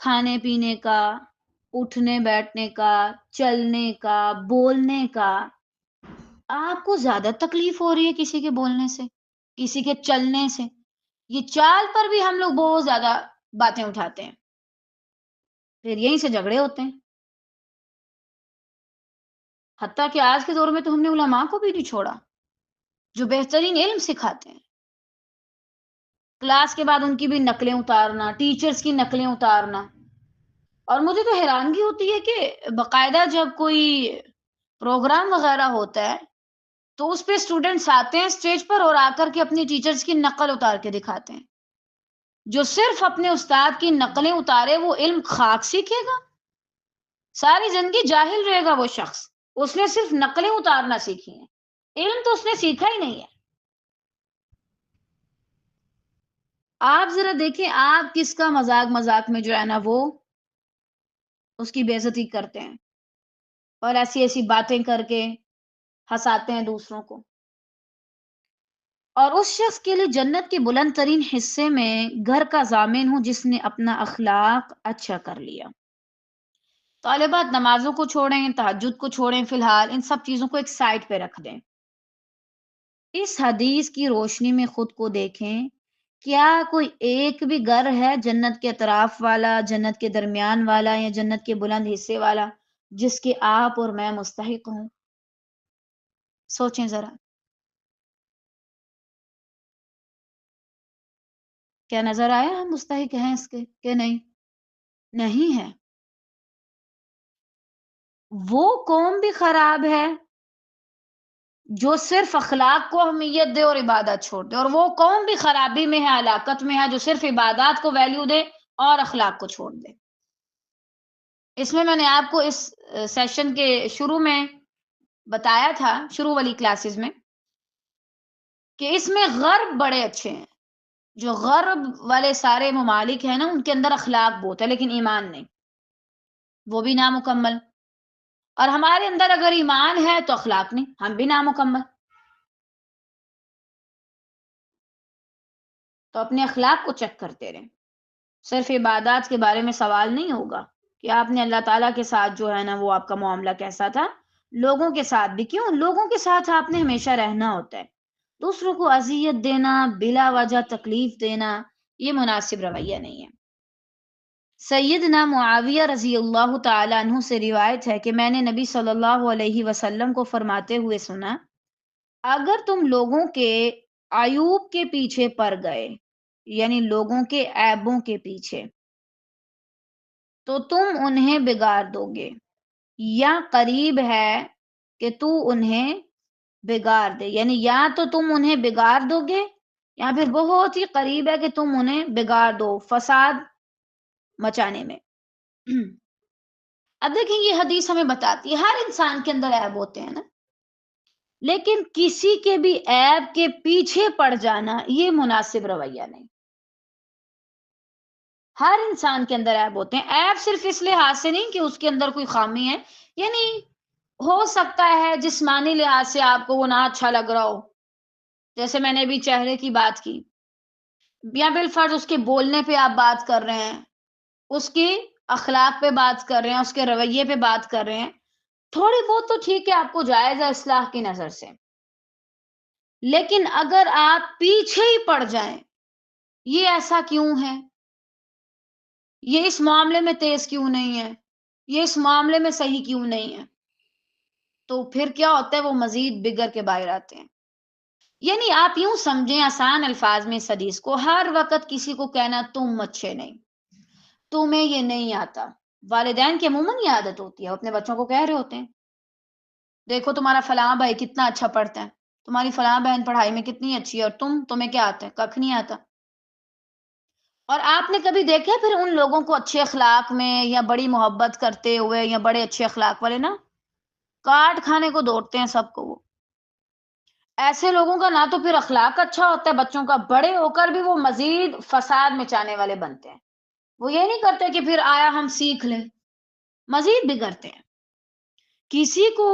کھانے پینے کا، اٹھنے بیٹھنے کا، چلنے کا، بولنے کا۔ آپ کو زیادہ تکلیف ہو رہی ہے کسی کے بولنے سے، کسی کے چلنے سے، یہ چال پر بھی ہم لوگ بہت زیادہ باتیں اٹھاتے ہیں، پھر یہیں سے جھگڑے ہوتے ہیں۔ حتیٰ کہ آج کے دور میں تو ہم نے علماء کو بھی نہیں چھوڑا، جو بہترین علم سکھاتے ہیں، کلاس کے بعد ان کی بھی نقلیں اتارنا، ٹیچرز کی نقلیں اتارنا۔ اور مجھے تو حیرانگی ہوتی ہے کہ باقاعدہ جب کوئی پروگرام وغیرہ ہوتا ہے تو اس پہ اسٹوڈنٹس آتے ہیں اسٹیج پر اور آ کر کے اپنی ٹیچرز کی نقل اتار کے دکھاتے ہیں۔ جو صرف اپنے استاد کی نقلیں اتارے وہ علم خاک سیکھے گا؟ ساری زندگی جاہل رہے گا وہ شخص، اس نے صرف نقلیں اتارنا سیکھی ہیں، علم تو اس نے سیکھا ہی نہیں ہے۔ آپ ذرا دیکھیں آپ کس کا مذاق مذاق میں جو ہے نا وہ اس کی بے عزتی کرتے ہیں اور ایسی ایسی باتیں کر کے ہنساتے ہیں دوسروں کو۔ اور اس شخص کے لیے جنت کے بلند ترین حصے میں گھر کا ضامن ہوں جس نے اپنا اخلاق اچھا کر لیا۔ طالبات نمازوں کو چھوڑیں، تہجد کو چھوڑیں، فی الحال ان سب چیزوں کو ایک سائڈ پہ رکھ دیں۔ اس حدیث کی روشنی میں خود کو دیکھیں، کیا کوئی ایک بھی گھر ہے جنت کے اطراف والا، جنت کے درمیان والا یا جنت کے بلند حصے والا جس کے آپ اور میں مستحق ہوں؟ سوچیں ذرا، کیا نظر آیا ہم مستحق ہیں اس کے کہ نہیں؟ نہیں ہے۔ وہ قوم بھی خراب ہے جو صرف اخلاق کو اہمیت دے اور عبادت چھوڑ دے، اور وہ قوم بھی خرابی میں ہے، ہلاکت میں ہے، جو صرف عبادات کو ویلیو دے اور اخلاق کو چھوڑ دے۔ اس میں نے آپ کو اس سیشن کے شروع میں بتایا تھا، شروع والی کلاسز میں، کہ اس میں غرب بڑے اچھے ہیں، جو غرب والے سارے ممالک ہیں نا ان کے اندر اخلاق بہت ہے لیکن ایمان نہیں، وہ بھی نامکمل۔ اور ہمارے اندر اگر ایمان ہے تو اخلاق نہیں، ہم بھی نامکمل۔ تو اپنے اخلاق کو چیک کرتے رہیں، صرف عبادات کے بارے میں سوال نہیں ہوگا کہ آپ نے اللہ تعالیٰ کے ساتھ جو ہے نا وہ آپ کا معاملہ کیسا تھا، لوگوں کے ساتھ بھی، کیوں لوگوں کے ساتھ آپ نے ہمیشہ رہنا ہوتا ہے، دوسروں کو اذیت دینا، بلا وجہ تکلیف دینا، یہ مناسب رویہ نہیں ہے۔ سیدنا معاویہ رضی اللہ تعالیٰ عنہ سے روایت ہے کہ میں نے نبی صلی اللہ علیہ وسلم کو فرماتے ہوئے سنا، اگر تم لوگوں کے عیوب کے پیچھے پڑ گئے، یعنی لوگوں کے عیبوں کے پیچھے، تو تم انہیں بگاڑ دو گے، یا قریب ہے کہ تو انہیں بگاڑ دے، یعنی یا تو تم انہیں بگاڑ دو گے یا پھر بہت ہی قریب ہے کہ تم انہیں بگاڑ دو فساد مچانے میں۔ اب دیکھیں یہ حدیث ہمیں بتاتی ہے ہر انسان کے اندر عیب ہوتے ہیں نا، لیکن کسی کے بھی عیب کے پیچھے پڑ جانا یہ مناسب رویہ نہیں۔ ہر انسان کے اندر عیب ہوتے ہیں، عیب صرف اس لحاظ سے نہیں کہ اس کے اندر کوئی خامی ہے، یعنی ہو سکتا ہے جسمانی لحاظ سے آپ کو وہ نہ اچھا لگ رہا ہو، جیسے میں نے ابھی چہرے کی بات کی، یا بالفرض اس کے بولنے پہ آپ بات کر رہے ہیں، اس کی اخلاق پہ بات کر رہے ہیں، اس کے رویے پہ بات کر رہے ہیں، تھوڑی بہت تو ٹھیک ہے آپ کو جائز ہے اصلاح کی نظر سے، لیکن اگر آپ پیچھے ہی پڑ جائیں، یہ ایسا کیوں ہے، یہ اس معاملے میں تیز کیوں نہیں ہے، یہ اس معاملے میں صحیح کیوں نہیں ہے، تو پھر کیا ہوتا ہے وہ مزید بگڑ کے باہر آتے ہیں۔ یعنی آپ یوں سمجھیں آسان الفاظ میں اس حدیث کو، ہر وقت کسی کو کہنا تم اچھے نہیں، تمہیں یہ نہیں آتا۔ والدین کی عموماً یہ عادت ہوتی ہے، وہ اپنے بچوں کو کہہ رہے ہوتے ہیں دیکھو تمہارا فلاں بھائی کتنا اچھا پڑھتا ہے، تمہاری فلاں بہن پڑھائی میں کتنی اچھی ہے، اور تمہیں کیا آتا ہے، ککھ نہیں آتا۔ اور آپ نے کبھی دیکھا پھر ان لوگوں کو اچھے اخلاق میں یا بڑی محبت کرتے ہوئے یا بڑے اچھے اخلاق والے نا کاٹ کھانے کو دوڑتے ہیں سب کو، وہ ایسے لوگوں کا نہ تو پھر اخلاق اچھا ہوتا ہے بچوں کا، بڑے ہو کر بھی وہ مزید فساد مچانے والے بنتے ہیں، وہ یہ نہیں کرتے کہ پھر آیا ہم سیکھ لیں، مزید بگڑتے ہیں۔ کسی کو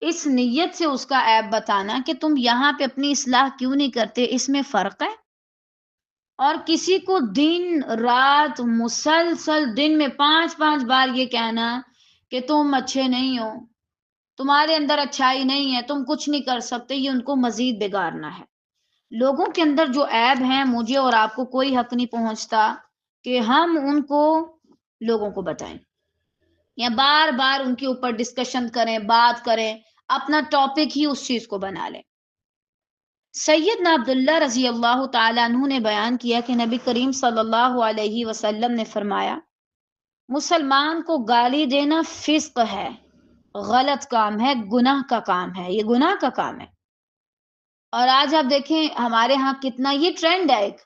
اس نیت سے اس کا عیب بتانا کہ تم یہاں پہ اپنی اصلاح کیوں نہیں کرتے، اس میں فرق ہے، اور کسی کو دن رات مسلسل دن میں 5 بار یہ کہنا کہ تم اچھے نہیں ہو، تمہارے اندر اچھائی نہیں ہے، تم کچھ نہیں کر سکتے، یہ ان کو مزید بگاڑنا ہے۔ لوگوں کے اندر جو عیب ہیں مجھے اور آپ کو کوئی حق نہیں پہنچتا کہ ہم ان کو لوگوں کو بتائیں یا بار بار ان کے اوپر ڈسکشن کریں، بات کریں، اپنا ٹاپک ہی اس چیز کو بنا لیں۔ سیدنا عبداللہ رضی اللہ تعالیٰ عنہ نے بیان کیا کہ نبی کریم صلی اللہ علیہ وسلم نے فرمایا مسلمان کو گالی دینا فسق ہے، غلط کام ہے، گناہ کا کام ہے، یہ گناہ کا کام ہے۔ اور آج آپ دیکھیں ہمارے ہاں کتنا یہ ٹرینڈ ہے، ایک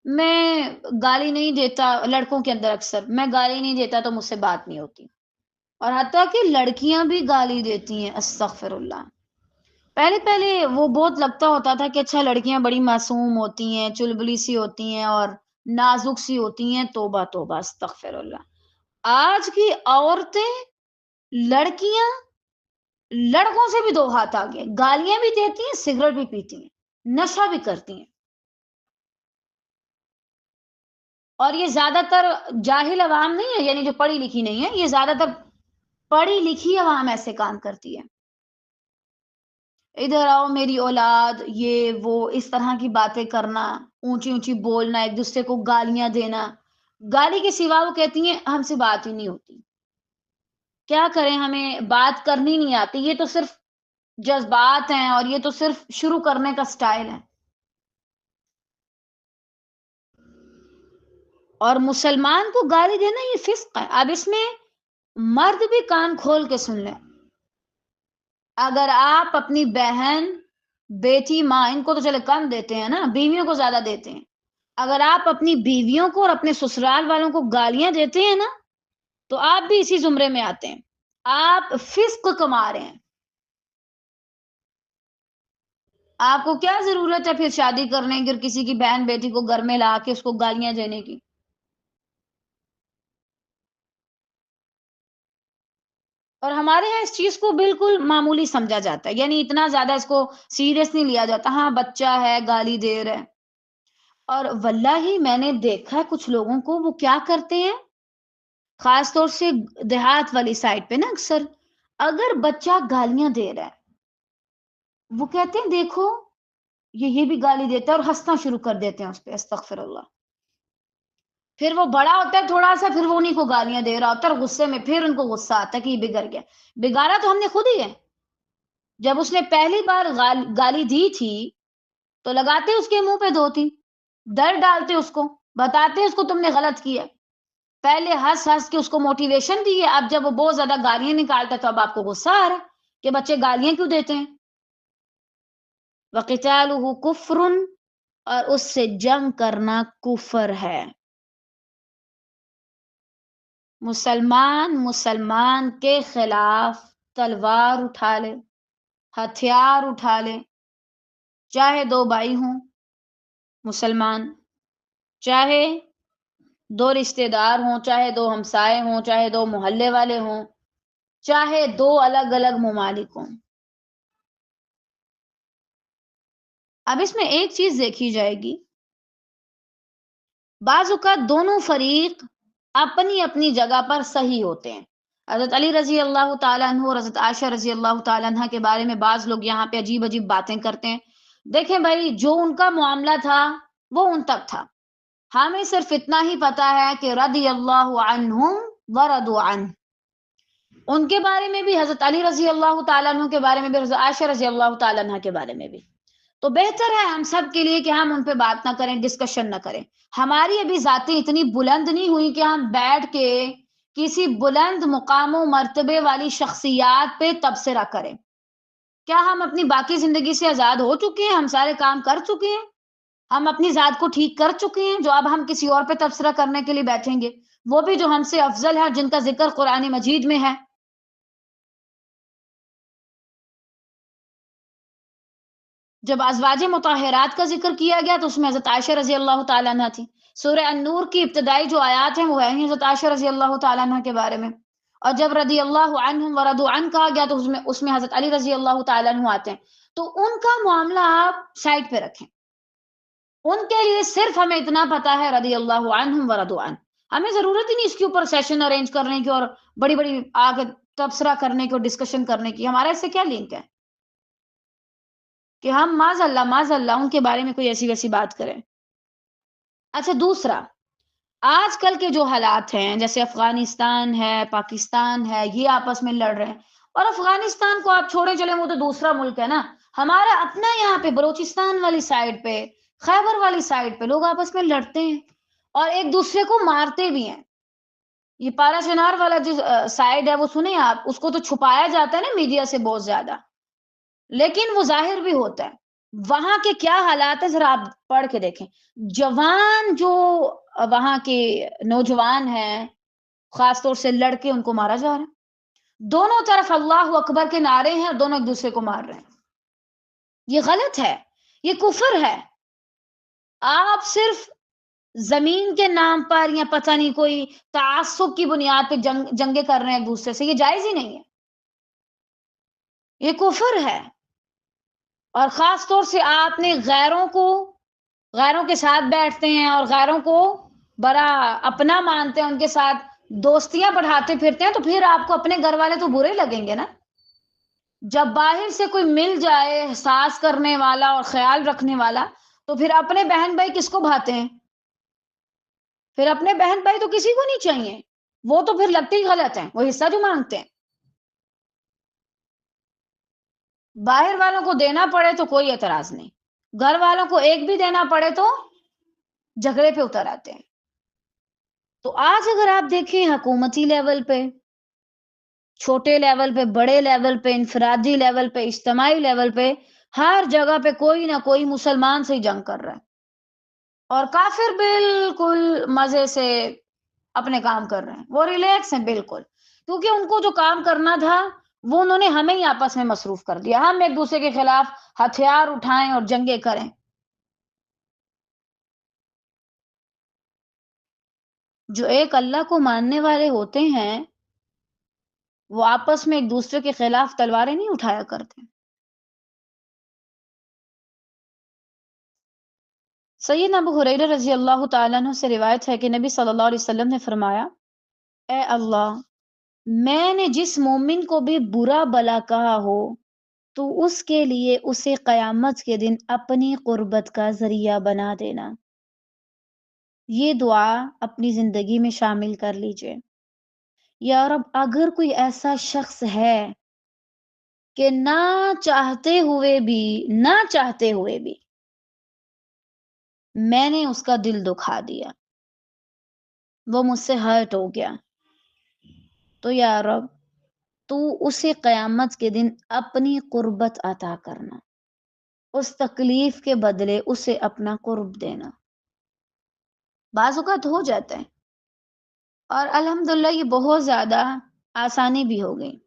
میں گالی نہیں دیتا، لڑکوں کے اندر اکثر میں گالی نہیں دیتا تو مجھ سے بات نہیں ہوتی، اور حتیٰ کہ لڑکیاں بھی گالی دیتی ہیں، استغفر اللہ۔ پہلے پہلے وہ بہت لگتا ہوتا تھا کہ اچھا لڑکیاں بڑی معصوم ہوتی ہیں، چلبلی سی ہوتی ہیں اور نازک سی ہوتی ہیں، توبہ توبہ استغفر اللہ۔ آج کی عورتیں، لڑکیاں لڑکوں سے بھی دو ہاتھ آگے، گالیاں بھی دیتی ہیں، سگریٹ بھی پیتی ہیں، نشہ بھی کرتی ہیں، اور یہ زیادہ تر جاہل عوام نہیں ہے، یعنی جو پڑھی لکھی نہیں ہے، یہ زیادہ تر پڑھی لکھی عوام ایسے کام کرتی ہے۔ ادھر آؤ میری اولاد، یہ وہ اس طرح کی باتیں کرنا، اونچی اونچی بولنا، ایک دوسرے کو گالیاں دینا، گالی کے سوا وہ کہتی ہیں ہم سے بات ہی نہیں ہوتی، کیا کریں ہمیں بات کرنی نہیں آتی، یہ تو صرف جذبات ہیں اور یہ تو صرف شروع کرنے کا سٹائل ہے۔ اور مسلمان کو گالی دینا یہ فسق ہے۔ اب اس میں مرد بھی کان کھول کے سن لیں، اگر آپ اپنی بہن، بیٹی، ماں، ان کو تو چلے کم دیتے ہیں نا، بیویوں کو زیادہ دیتے ہیں، اگر آپ اپنی بیویوں کو اور اپنے سسرال والوں کو گالیاں دیتے ہیں نا تو آپ بھی اسی زمرے میں آتے ہیں، آپ فسق کما رہے ہیں۔ آپ کو کیا ضرورت ہے پھر شادی کرنے کی اور کسی کی بہن بیٹی کو گھر میں لا کے اس کو گالیاں دینے کی؟ اور ہمارے ہاں اس چیز کو بالکل معمولی سمجھا جاتا ہے، یعنی اتنا زیادہ اس کو سیریس نہیں لیا جاتا، ہاں بچہ ہے گالی دے رہا ہے۔ اور واللہ میں نے دیکھا ہے کچھ لوگوں کو وہ کیا کرتے ہیں، خاص طور سے دیہات والی سائڈ پہ نا اکثر اگر بچہ گالیاں دے رہا ہے وہ کہتے ہیں دیکھو یہ بھی گالی دیتا ہے، اور ہنسنا شروع کر دیتے ہیں اس پہ، استغفر اللہ۔ پھر وہ بڑا ہوتا ہے تھوڑا سا، پھر وہ انہیں کو گالیاں دے رہا ہوتا ہے، اور غصے میں پھر ان کو غصہ آتا ہے کہ یہ بگڑ گیا، بگاڑا تو ہم نے خود ہی ہے۔ جب اس نے پہلی بار گالی دی تھی تو لگاتے اس کے منہ پہ دو تین، ڈر ڈالتے اس کو، بتاتے اس کو تم نے غلط کیا، پہلے ہنس ہنس کے اس کو موٹیویشن دی ہے، اب جب وہ بہت زیادہ گالیاں نکالتا ہے تو اب آپ کو غصہ آ رہا ہے کہ بچے گالیاں کیوں دیتے ہیں۔ وَقِتَالُهُ كُفْرٌ، اور اس سے جنگ کرنا کفر ہے۔ مسلمان کے خلاف تلوار اٹھا لے، ہتھیار اٹھا لے، چاہے دو بھائی ہوں مسلمان، چاہے دو رشتہ دار ہوں، چاہے دو ہمسائے ہوں، چاہے دو محلے والے ہوں، چاہے دو الگ الگ ممالک ہوں۔ اب اس میں ایک چیز دیکھی جائے گی، بعض اوقات دونوں فریق اپنی اپنی جگہ پر صحیح ہوتے ہیں۔ حضرت علی رضی اللہ تعالیٰ عنہ اور حضرت عائشہ رضی اللہ تعالیٰ عنہ کے بارے میں بعض لوگ یہاں پہ عجیب عجیب باتیں کرتے ہیں۔ دیکھیں بھائی، جو ان کا معاملہ تھا وہ ان تک تھا، ہمیں صرف اتنا ہی پتا ہے کہ رضی اللہ عنہم ورضوا عنہ، ان کے بارے میں بھی، حضرت علی رضی اللہ تعالیٰ عنہ کے بارے میں بھی، حضرت عائشہ رضی اللہ تعالیٰ عنہ کے بارے میں بھی۔ تو بہتر ہے ہم سب کے لیے کہ ہم ان پہ بات نہ کریں، ڈسکشن نہ کریں۔ ہماری ابھی ذاتیں اتنی بلند نہیں ہوئی کہ ہم بیٹھ کے کسی بلند مقام و مرتبے والی شخصیات پہ تبصرہ کریں۔ کیا ہم اپنی باقی زندگی سے آزاد ہو چکے ہیں؟ ہم سارے کام کر چکے ہیں؟ ہم اپنی ذات کو ٹھیک کر چکے ہیں جو اب ہم کسی اور پہ تبصرہ کرنے کے لیے بیٹھیں گے، وہ بھی جو ہم سے افضل ہے، جن کا ذکر قرآن مجید میں ہے؟ جب ازواج مطہرات کا ذکر کیا گیا تو اس میں حضرت عائشہ رضی اللہ تعالیٰ عنہ تھی۔ سورہ النور کی ابتدائی جو آیات ہیں وہ ہیں حضرت عائشہ رضی اللہ تعالیٰ عنہ کے بارے میں، اور جب رضی اللہ عنہم ورضوا عنہ کہا گیا تو اس میں حضرت علی رضی اللہ تعالیٰ عنہ آتے ہیں۔ تو ان کا معاملہ آپ سائڈ پہ رکھیں، ان کے لیے صرف ہمیں اتنا پتا ہے رضی اللہ عنہم ورضوا عنہ، ہمیں ضرورت ہی نہیں اس کے اوپر سیشن ارینج کرنے کی اور بڑی بڑی آگے تبصرہ کرنے کی اور ڈسکشن کرنے کی۔ ہمارا اس سے کیا لنک ہے کہ ہم معاذ اللہ ان کے بارے میں کوئی ایسی ویسی بات کریں۔ اچھا، دوسرا، آج کل کے جو حالات ہیں، جیسے افغانستان ہے، پاکستان ہے، یہ آپس میں لڑ رہے ہیں، اور افغانستان کو آپ چھوڑے چلیں، وہ تو دوسرا ملک ہے نا، ہمارا اپنا یہاں پہ بلوچستان والی سائڈ پہ، خیبر والی سائڈ پہ لوگ آپس میں لڑتے ہیں اور ایک دوسرے کو مارتے بھی ہیں۔ یہ پارا چنار والا جو سائڈ ہے وہ سنیں آپ، اس کو تو چھپایا جاتا ہے نا میڈیا سے بہت زیادہ، لیکن وہ ظاہر بھی ہوتا ہے۔ وہاں کے کیا حالات ہیں ذرا آپ پڑھ کے دیکھیں۔ جوان جو وہاں کے نوجوان ہیں، خاص طور سے لڑکے، ان کو مارا جا رہا ہے، دونوں طرف اللہ اکبر کے نعرے ہیں اور دونوں ایک دوسرے کو مار رہے ہیں۔ یہ غلط ہے، یہ کفر ہے۔ آپ صرف زمین کے نام پر یا پتہ نہیں کوئی تعصب کی بنیاد پہ جنگیں کر رہے ہیں ایک دوسرے سے، یہ جائز ہی نہیں ہے، یہ کفر ہے۔ اور خاص طور سے آپ نے غیروں کے ساتھ بیٹھتے ہیں اور غیروں کو بڑا اپنا مانتے ہیں، ان کے ساتھ دوستیاں بڑھاتے پھرتے ہیں، تو پھر آپ کو اپنے گھر والے تو برے لگیں گے نا۔ جب باہر سے کوئی مل جائے احساس کرنے والا اور خیال رکھنے والا، تو پھر اپنے بہن بھائی کس کو بھاتے ہیں؟ پھر اپنے بہن بھائی تو کسی کو نہیں چاہیے، وہ تو پھر لگتے ہی غلط ہیں، وہ حصہ جو مانگتے ہیں۔ باہر والوں کو دینا پڑے تو کوئی اعتراض نہیں، گھر والوں کو ایک بھی دینا پڑے تو جھگڑے پہ اتر آتے ہیں۔ تو آج اگر آپ دیکھیں حکومتی لیول پہ، چھوٹے لیول پہ، بڑے لیول پہ، انفرادی لیول پہ، اجتماعی لیول پہ، ہر جگہ پہ کوئی نہ کوئی مسلمان سے ہی جنگ کر رہا ہے، اور کافر بالکل مزے سے اپنے کام کر رہے ہیں، وہ ریلیکس ہیں بالکل، کیونکہ ان کو جو کام کرنا تھا وہ انہوں نے ہمیں ہی آپس میں مصروف کر دیا، ہم ایک دوسرے کے خلاف ہتھیار اٹھائیں اور جنگیں کریں۔ جو ایک اللہ کو ماننے والے ہوتے ہیں وہ آپس میں ایک دوسرے کے خلاف تلواریں نہیں اٹھایا کرتے۔ سیدنا ابو ہریرہ رضی اللہ تعالیٰ عنہ سے روایت ہے کہ نبی صلی اللہ علیہ وسلم نے فرمایا، اے اللہ، میں نے جس مومن کو بھی برا بلا کہا ہو تو اس کے لیے اسے قیامت کے دن اپنی قربت کا ذریعہ بنا دینا۔ یہ دعا اپنی زندگی میں شامل کر لیجئے۔ یا رب، اگر کوئی ایسا شخص ہے کہ نہ چاہتے ہوئے بھی میں نے اس کا دل دکھا دیا، وہ مجھ سے ہرٹ ہو گیا، تو یا رب تو اسے قیامت کے دن اپنی قربت عطا کرنا، اس تکلیف کے بدلے اسے اپنا قرب دینا۔ بعض اوقات ہو جاتا ہے اور الحمدللہ یہ بہت زیادہ آسانی بھی ہو گئی.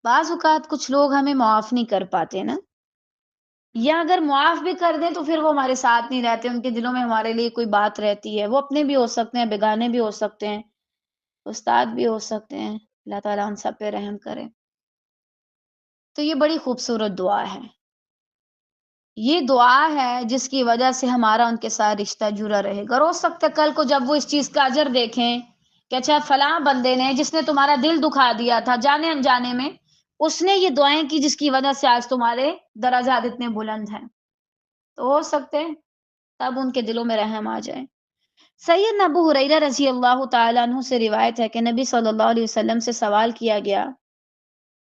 بعض اوقات کچھ لوگ ہمیں معاف نہیں کر پاتے نا، یا اگر معاف بھی کر دیں تو پھر وہ ہمارے ساتھ نہیں رہتے، ان کے دلوں میں ہمارے لیے کوئی بات رہتی ہے. وہ اپنے بھی ہو سکتے ہیں، بیگانے بھی ہو سکتے ہیں، استاد بھی ہو سکتے ہیں. اللہ تعالیٰ ان سب پہ رحم کرے. تو یہ بڑی خوبصورت دعا ہے. یہ دعا ہے جس کی وجہ سے ہمارا ان کے ساتھ رشتہ جڑا رہے گا. اور ہو سکتا ہے کل کو جب وہ اس چیز کا اجر دیکھیں کہ اچھا فلاں بندے نے جس نے تمہارا دل دکھا دیا تھا جانے انجانے میں، اس نے یہ دعائیں کی جس کی وجہ سے آج تمہارے درجات اتنے بلند ہیں، تو ہو سکتے ہیں تب ان کے دلوں میں رحم آ جائے. سیدنا ابو ہریرہ رضی اللہ تعالیٰ عنہ سے روایت ہے کہ نبی صلی اللہ علیہ وسلم سے سوال کیا گیا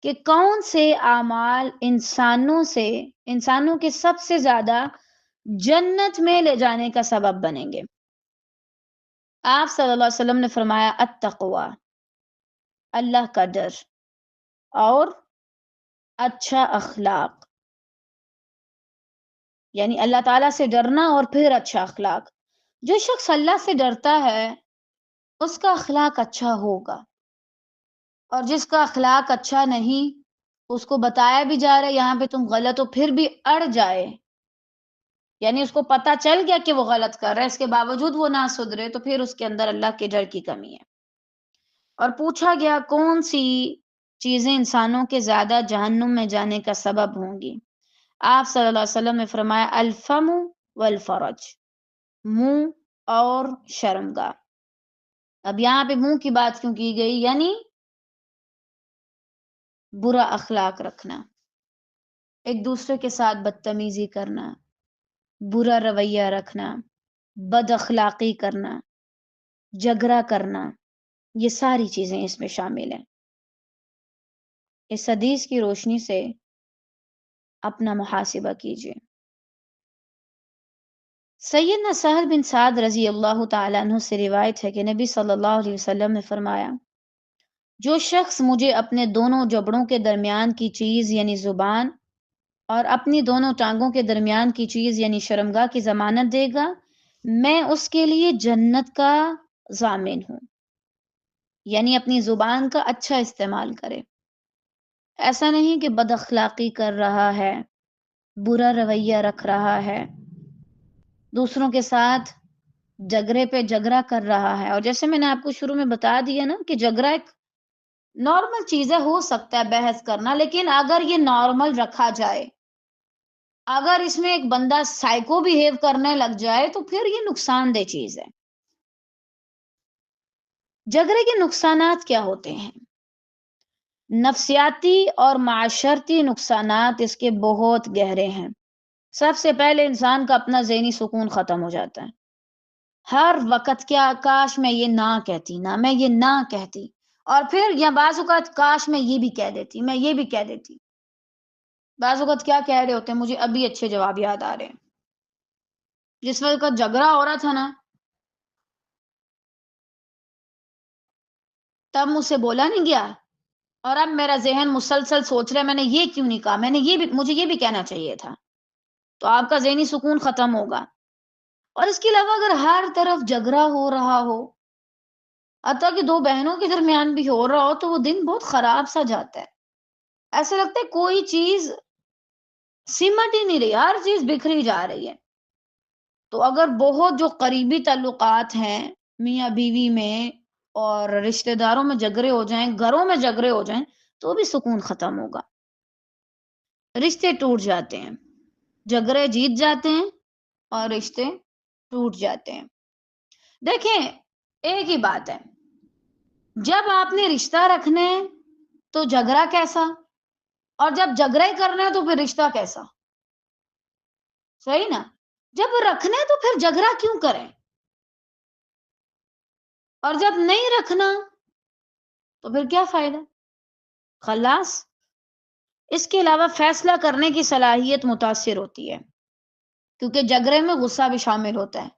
کہ کون سے اعمال انسانوں کے سب سے زیادہ جنت میں لے جانے کا سبب بنیں گے. آپ صلی اللہ علیہ وسلم نے فرمایا التقوی، اللہ کا ڈر، اور اچھا اخلاق، یعنی اللہ تعالیٰ سے ڈرنا اور پھر اچھا اخلاق. جو شخص اللہ سے ڈرتا ہے اس کا اخلاق اچھا ہوگا، اور جس کا اخلاق اچھا نہیں، اس کو بتایا بھی جا رہا ہے یہاں پہ تم غلط ہو، پھر بھی اڑ جائے، یعنی اس کو پتا چل گیا کہ وہ غلط کر رہا ہے، اس کے باوجود وہ نہ سدھرے، تو پھر اس کے اندر اللہ کے ڈر کی کمی ہے. اور پوچھا گیا کون سی چیزیں انسانوں کے زیادہ جہنم میں جانے کا سبب ہوں گی. آپ صلی اللہ علیہ وسلم نے فرمایا الفم والفرج، منہ اور شرمگاہ. اب یہاں پہ منہ کی بات کیوں کی گئی؟ یعنی برا اخلاق رکھنا، ایک دوسرے کے ساتھ بدتمیزی کرنا، برا رویہ رکھنا، بد اخلاقی کرنا، جھگڑا کرنا، یہ ساری چیزیں اس میں شامل ہیں. اس حدیث کی روشنی سے اپنا محاسبہ کیجیے. سیدنا سہل بن سعد رضی اللہ تعالیٰ عنہ سے روایت ہے کہ نبی صلی اللہ علیہ وسلم نے فرمایا جو شخص مجھے اپنے دونوں جبڑوں کے درمیان کی چیز یعنی زبان اور اپنی دونوں ٹانگوں کے درمیان کی چیز یعنی شرمگاہ کی ضمانت دے گا، میں اس کے لیے جنت کا ضامن ہوں. یعنی اپنی زبان کا اچھا استعمال کرے، ایسا نہیں کہ بد اخلاقی کر رہا ہے، برا رویہ رکھ رہا ہے، دوسروں کے ساتھ جھگڑے پہ جھگڑا کر رہا ہے. اور جیسے میں نے آپ کو شروع میں بتا دیا نا کہ جھگڑا ایک نارمل چیز ہے، ہو سکتا ہے بحث کرنا، لیکن اگر یہ نارمل رکھا جائے، اگر اس میں ایک بندہ سائیکو بیہیو کرنے لگ جائے تو پھر یہ نقصان دہ چیز ہے. جھگڑے کے نقصانات کیا ہوتے ہیں؟ نفسیاتی اور معاشرتی نقصانات اس کے بہت گہرے ہیں. سب سے پہلے انسان کا اپنا ذہنی سکون ختم ہو جاتا ہے. ہر وقت کیا کاش میں یہ نہ کہتی، نہ میں یہ نہ کہتی، اور پھر یا بعض اوقات کاش میں یہ بھی کہہ دیتی، میں یہ بھی کہہ دیتی. بعض اوقات کیا کہہ رہے ہوتے ہیں، مجھے ابھی اچھے جواب یاد آ رہے ہیں. جس وقت جھگڑا ہو رہا تھا نا، تب مجھ سے بولا نہیں گیا، اور اب میرا ذہن مسلسل سوچ رہا ہے میں نے یہ کیوں نہیں کہا، میں نے مجھے یہ بھی کہنا چاہیے تھا. تو آپ کا ذہنی سکون ختم ہوگا. اور اس کے علاوہ اگر ہر طرف جھگڑا ہو رہا ہو، حتیٰ کہ دو بہنوں کے درمیان بھی ہو رہا ہو، تو وہ دن بہت خراب سا جاتا ہے. ایسا لگتا ہے کوئی چیز سمٹ ہی نہیں رہی، ہر چیز بکھری جا رہی ہے. تو اگر بہت جو قریبی تعلقات ہیں میاں بیوی میں اور رشتہ داروں میں جھگڑے ہو جائیں، گھروں میں جھگڑے ہو جائیں، تو بھی سکون ختم ہوگا، رشتے ٹوٹ جاتے ہیں، جھگڑے جیت جاتے ہیں اور رشتے ٹوٹ جاتے ہیں. دیکھیں ایک ہی بات ہے، جب آپ نے رشتہ رکھنا ہے تو جھگڑا کیسا، اور جب جھگڑا ہی کرنا ہے تو پھر رشتہ کیسا؟ صحیح نا؟ جب رکھنا ہے تو پھر جھگڑا کیوں کریں، اور جب نہیں رکھنا تو پھر کیا فائدہ؟ خلاص. اس کے علاوہ فیصلہ کرنے کی صلاحیت متاثر ہوتی ہے، کیونکہ جھگڑے میں غصہ بھی شامل ہوتا ہے،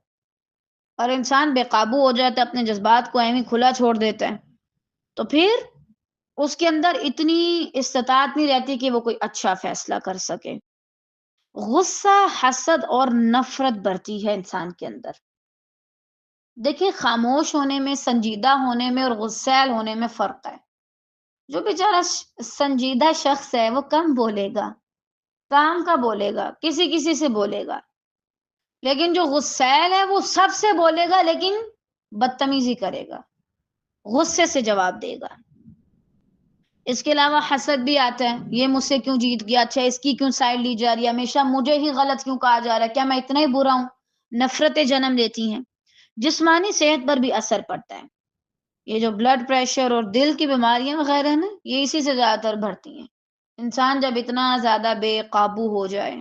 اور انسان بے قابو ہو جاتا ہے، اپنے جذبات کو ایویں کھلا چھوڑ دیتا ہے، تو پھر اس کے اندر اتنی استطاعت نہیں رہتی کہ وہ کوئی اچھا فیصلہ کر سکے. غصہ، حسد اور نفرت بڑھتی ہے انسان کے اندر. دیکھیں خاموش ہونے میں، سنجیدہ ہونے میں اور غسیل ہونے میں فرق ہے۔ جو بیچارہ سنجیدہ شخص ہے وہ کم بولے گا، کام کا بولے گا، کسی کسی سے بولے گا، لیکن جو غسیل ہے وہ سب سے بولے گا لیکن بدتمیزی کرے گا، غصے سے جواب دے گا۔ اس کے علاوہ حسد بھی آتا ہے، یہ مجھ سے کیوں جیت گیا، اچھا اس کی کیوں سائڈ لی جا رہی ہے، ہمیشہ مجھے ہی غلط کیوں کہا جا رہا ہے، کیا میں اتنا ہی برا ہوں؟ نفرتیں جنم لیتی ہیں، جسمانی صحت پر بھی اثر پڑتا ہے۔ یہ جو بلڈ پریشر اور دل کی بیماریاں وغیرہ ہیں نا، یہ اسی سے زیادہ تر بڑھتی ہیں۔ انسان جب اتنا زیادہ بے قابو ہو جائے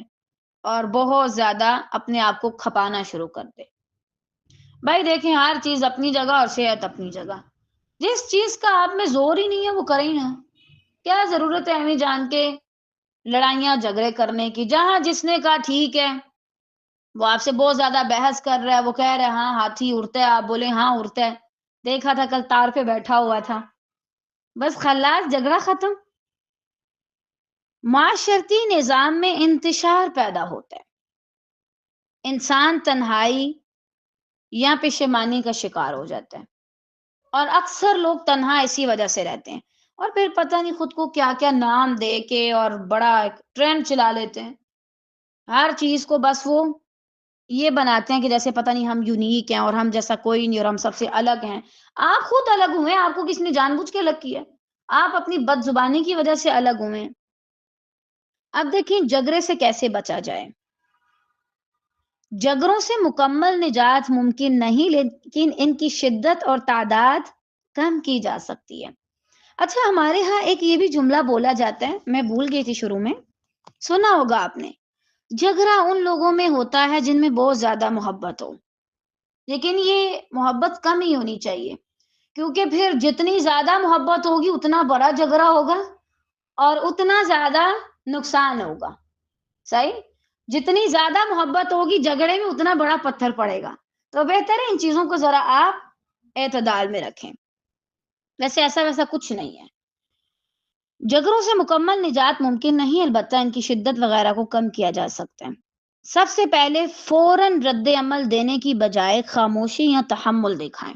اور بہت زیادہ اپنے آپ کو کھپانا شروع کر دے۔ بھائی دیکھیں، ہر چیز اپنی جگہ اور صحت اپنی جگہ۔ جس چیز کا آپ میں زور ہی نہیں ہے وہ کریں نا، کیا ضرورت ہے ہمیں جان کے لڑائیاں جھگڑے کرنے کی؟ جہاں جس نے کہا ٹھیک ہے، وہ آپ سے بہت زیادہ بحث کر رہا ہے، وہ کہہ رہا ہے ہاں ہاتھی اڑتا ہے، آپ بولے ہاں اڑتا ہے، دیکھا تھا کل تار پہ بیٹھا ہوا تھا، بس خلاص جھگڑا ختم۔ معاشرتی نظام میں انتشار پیدا ہوتا ہے، انسان تنہائی یا پشیمانی کا شکار ہو جاتا ہے، اور اکثر لوگ تنہا اسی وجہ سے رہتے ہیں، اور پھر پتہ نہیں خود کو کیا کیا نام دے کے اور بڑا ایک ٹرینڈ چلا لیتے ہیں۔ ہر چیز کو بس وہ یہ بناتے ہیں کہ جیسے پتہ نہیں ہم یونیک ہیں اور ہم جیسا کوئی نہیں اور ہم سب سے الگ ہیں۔ آپ خود الگ ہوئے ہیں، آپ کو کس نے جان بوجھ کے الگ کیا ہے؟ آپ اپنی بد زبانی کی وجہ سے الگ ہوئے ہیں۔ اب دیکھیں جھگڑے سے کیسے بچا جائے۔ جھگڑوں سے مکمل نجات ممکن نہیں، لیکن ان کی شدت اور تعداد کم کی جا سکتی ہے۔ اچھا ہمارے ہاں ایک یہ بھی جملہ بولا جاتا ہے، میں بھول گئی تھی شروع میں، سنا ہوگا آپ نے، جھگڑا ان لوگوں میں ہوتا ہے جن میں بہت زیادہ محبت ہو، لیکن یہ محبت کم ہی ہونی چاہیے، کیونکہ پھر جتنی زیادہ محبت ہوگی اتنا بڑا جھگڑا ہوگا اور اتنا زیادہ نقصان ہوگا۔ صحیح؟ جتنی زیادہ محبت ہوگی جھگڑے میں اتنا بڑا پتھر پڑے گا، تو بہتر ہے ان چیزوں کو ذرا آپ اعتدال میں رکھیں۔ ویسے ایسا ویسا کچھ نہیں ہے، جھگڑوں سے مکمل نجات ممکن نہیں، البتہ ان کی شدت وغیرہ کو کم کیا جا سکتا ہے۔ سب سے پہلے فوراً رد عمل دینے کی بجائے خاموشی یا تحمل دکھائیں۔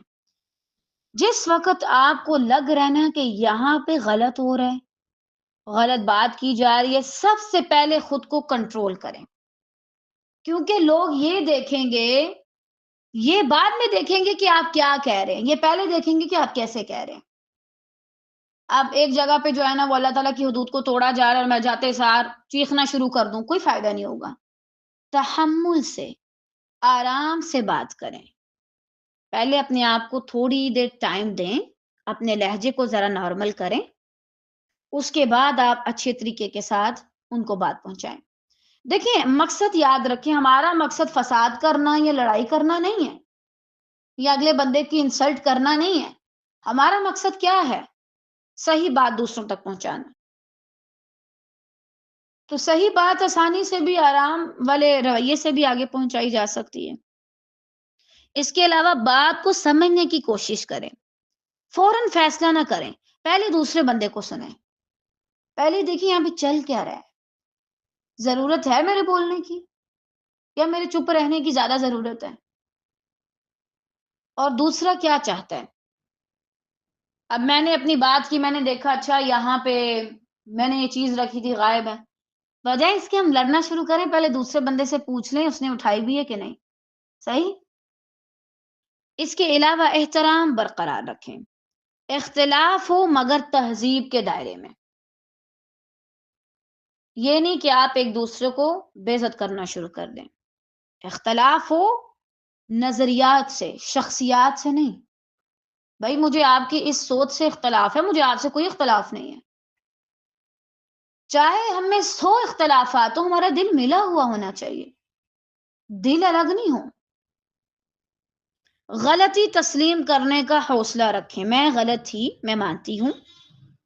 جس وقت آپ کو لگ رہا ہے نا کہ یہاں پہ غلط ہو رہا ہے، غلط بات کی جا رہی ہے، سب سے پہلے خود کو کنٹرول کریں، کیونکہ لوگ یہ دیکھیں گے، یہ بعد میں دیکھیں گے کہ آپ کیا کہہ رہے ہیں، یہ پہلے دیکھیں گے کہ آپ کیسے کہہ رہے ہیں۔ اب ایک جگہ پہ جو ہے نا وہ اللہ تعالیٰ کی حدود کو توڑا جا رہا ہے اور میں جاتے سار چیخنا شروع کر دوں، کوئی فائدہ نہیں ہوگا۔ تحمل سے، آرام سے بات کریں، پہلے اپنے آپ کو تھوڑی دیر ٹائم دیں، اپنے لہجے کو ذرا نارمل کریں، اس کے بعد آپ اچھے طریقے کے ساتھ ان کو بات پہنچائیں۔ دیکھیں مقصد یاد رکھیں، ہمارا مقصد فساد کرنا یا لڑائی کرنا نہیں ہے، یا اگلے بندے کی انسلٹ کرنا نہیں ہے۔ ہمارا مقصد کیا ہے؟ صحیح بات دوسروں تک پہنچانا۔ تو صحیح بات آسانی سے بھی، آرام والے رویے سے بھی آگے پہنچائی جا سکتی ہے۔ اس کے علاوہ بات کو سمجھنے کی کوشش کریں، فوراً فیصلہ نہ کریں، پہلے دوسرے بندے کو سنیں، پہلے دیکھیں یہاں پہ چل کیا رہا ہے، ضرورت ہے میرے بولنے کی یا میرے چپ رہنے کی زیادہ ضرورت ہے، اور دوسرا کیا چاہتا ہے۔ اب میں نے اپنی بات کی، میں نے دیکھا اچھا یہاں پہ میں نے یہ چیز رکھی تھی غائب ہے، بجائے اس کے ہم لڑنا شروع کریں، پہلے دوسرے بندے سے پوچھ لیں اس نے اٹھائی بھی ہے کہ نہیں۔ صحیح؟ اس کے علاوہ احترام برقرار رکھیں، اختلاف ہو مگر تہذیب کے دائرے میں، یہ نہیں کہ آپ ایک دوسرے کو بے عزت کرنا شروع کر دیں۔ اختلاف ہو نظریات سے، شخصیات سے نہیں۔ بھائی مجھے آپ کی اس سوچ سے اختلاف ہے، مجھے آپ سے کوئی اختلاف نہیں ہے، چاہے ہم میں 100 اختلافات ہو، ہمارا دل ملا ہوا ہونا چاہیے، دل الگ نہیں ہو۔ غلطی تسلیم کرنے کا حوصلہ رکھیں، میں غلط تھی، میں مانتی ہوں،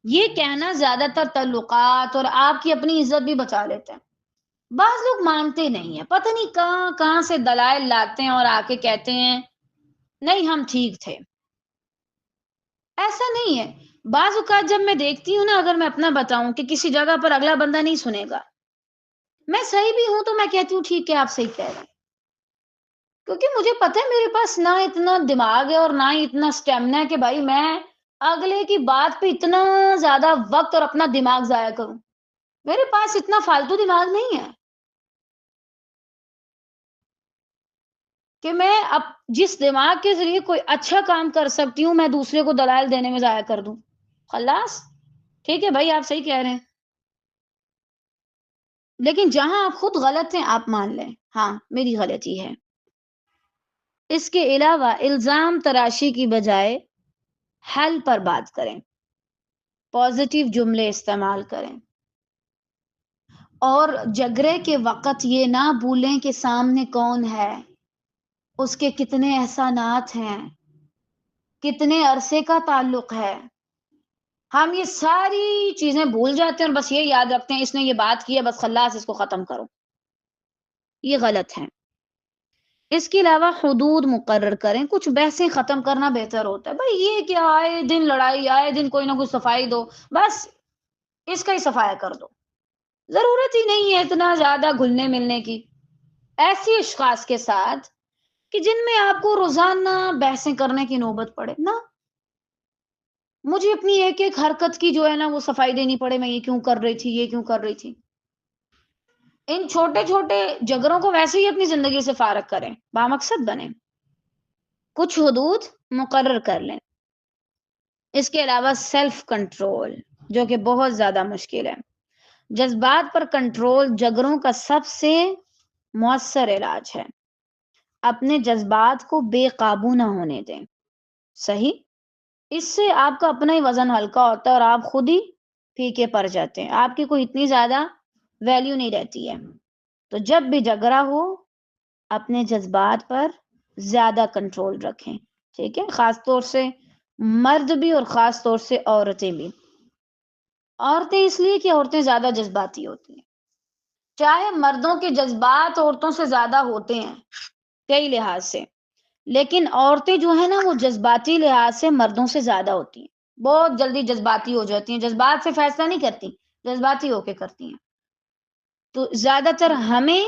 یہ کہنا زیادہ تر تعلقات اور آپ کی اپنی عزت بھی بچا لیتے ہیں۔ بعض لوگ مانتے نہیں ہیں، پتہ نہیں کہاں کہاں سے دلائل لاتے ہیں اور آ کے کہتے ہیں نہیں ہم ٹھیک تھے۔ ایسا نہیں ہے، بعض اوقات جب میں دیکھتی ہوں نا، اگر میں اپنا بتاؤں کہ کسی جگہ پر اگلا بندہ نہیں سنے گا، میں صحیح بھی ہوں تو میں کہتی ہوں ٹھیک ہے آپ صحیح کہہ رہے ہیں، کیونکہ مجھے پتا ہے میرے پاس نہ اتنا دماغ ہے اور نہ ہی اتنا اسٹیمنا ہے کہ بھائی میں اگلے کی بات پہ اتنا زیادہ وقت اور اپنا دماغ ضائع کروں. میرے پاس اتنا فالتو دماغ نہیں ہے کہ میں اب جس دماغ کے ذریعے کوئی اچھا کام کر سکتی ہوں میں دوسرے کو دلائل دینے میں ضائع کر دوں. خلاص ٹھیک ہے بھائی، آپ صحیح کہہ رہے ہیں، لیکن جہاں آپ خود غلط ہیں آپ مان لیں ہاں میری غلطی ہے. اس کے علاوہ الزام تراشی کی بجائے حل پر بات کریں، پازیٹیو جملے استعمال کریں، اور جھگڑے کے وقت یہ نہ بھولیں کہ سامنے کون ہے، اس کے کتنے احسانات ہیں، کتنے عرصے کا تعلق ہے. ہم یہ ساری چیزیں بھول جاتے ہیں اور بس یہ یاد رکھتے ہیں اس نے یہ بات کی ہے بس خلاص اس کو ختم کرو. یہ غلط ہے. اس کے علاوہ حدود مقرر کریں. کچھ بحثیں ختم کرنا بہتر ہوتا ہے. بھائی یہ کیا آئے دن لڑائی، آئے دن کوئی نہ کوئی صفائی دو، بس اس کا ہی صفایا کر دو. ضرورت ہی نہیں ہے اتنا زیادہ گھلنے ملنے کی ایسی اشخاص کے ساتھ کہ جن میں آپ کو روزانہ بحثیں کرنے کی نوبت پڑے. نہ مجھے اپنی ایک ایک حرکت کی جو ہے نا وہ صفائی دینی پڑے، میں یہ کیوں کر رہی تھی، یہ کیوں کر رہی تھی. ان چھوٹے چھوٹے جھگڑوں کو ویسے ہی اپنی زندگی سے فارغ کریں، بامقصد بنیں، کچھ حدود مقرر کر لیں. اس کے علاوہ سیلف کنٹرول جو کہ بہت زیادہ مشکل ہے. جذبات پر کنٹرول جھگڑوں کا سب سے مؤثر علاج ہے. اپنے جذبات کو بے قابو نہ ہونے دیں. صحیح، اس سے آپ کا اپنا ہی وزن ہلکا ہوتا ہے اور آپ خود ہی پھیکے پڑ جاتے ہیں، آپ کی کوئی اتنی زیادہ ویلیو نہیں رہتی ہے. تو جب بھی جھگڑا ہو اپنے جذبات پر زیادہ کنٹرول رکھیں. ٹھیک ہے، خاص طور سے مرد بھی اور خاص طور سے عورتیں بھی. عورتیں اس لیے کہ عورتیں زیادہ جذباتی ہوتی ہیں، چاہے مردوں کے جذبات عورتوں سے زیادہ ہوتے ہیں کئی لحاظ سے، لیکن عورتیں جو ہیں نا وہ جذباتی لحاظ سے مردوں سے زیادہ ہوتی ہیں. بہت جلدی جذباتی ہو جاتی ہیں، جذبات سے فیصلہ نہیں کرتی، جذباتی ہو کے کرتی ہیں. تو زیادہ تر ہمیں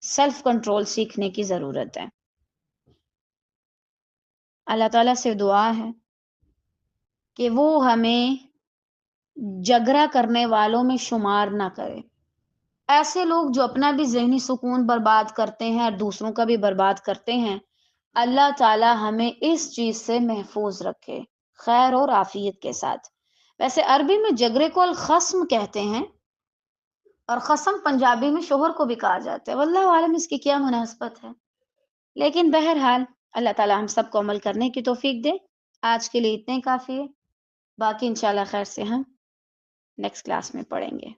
سیلف کنٹرول سیکھنے کی ضرورت ہے. اللہ تعالیٰ سے دعا ہے کہ وہ ہمیں جھگڑا کرنے والوں میں شمار نہ کرے. ایسے لوگ جو اپنا بھی ذہنی سکون برباد کرتے ہیں اور دوسروں کا بھی برباد کرتے ہیں، اللہ تعالیٰ ہمیں اس چیز سے محفوظ رکھے خیر اور عافیت کے ساتھ. ویسے عربی میں جھگڑے کو الخصم کہتے ہیں اور خصم پنجابی میں شوہر کو بھی کہا جاتا ہے. واللہ عالم اس کی کیا مناسبت ہے، لیکن بہرحال اللہ تعالیٰ ہم سب کو عمل کرنے کی توفیق دے. آج کے لیے اتنے کافی ہے، باقی انشاءاللہ خیر سے ہم نیکسٹ کلاس میں پڑھیں گے.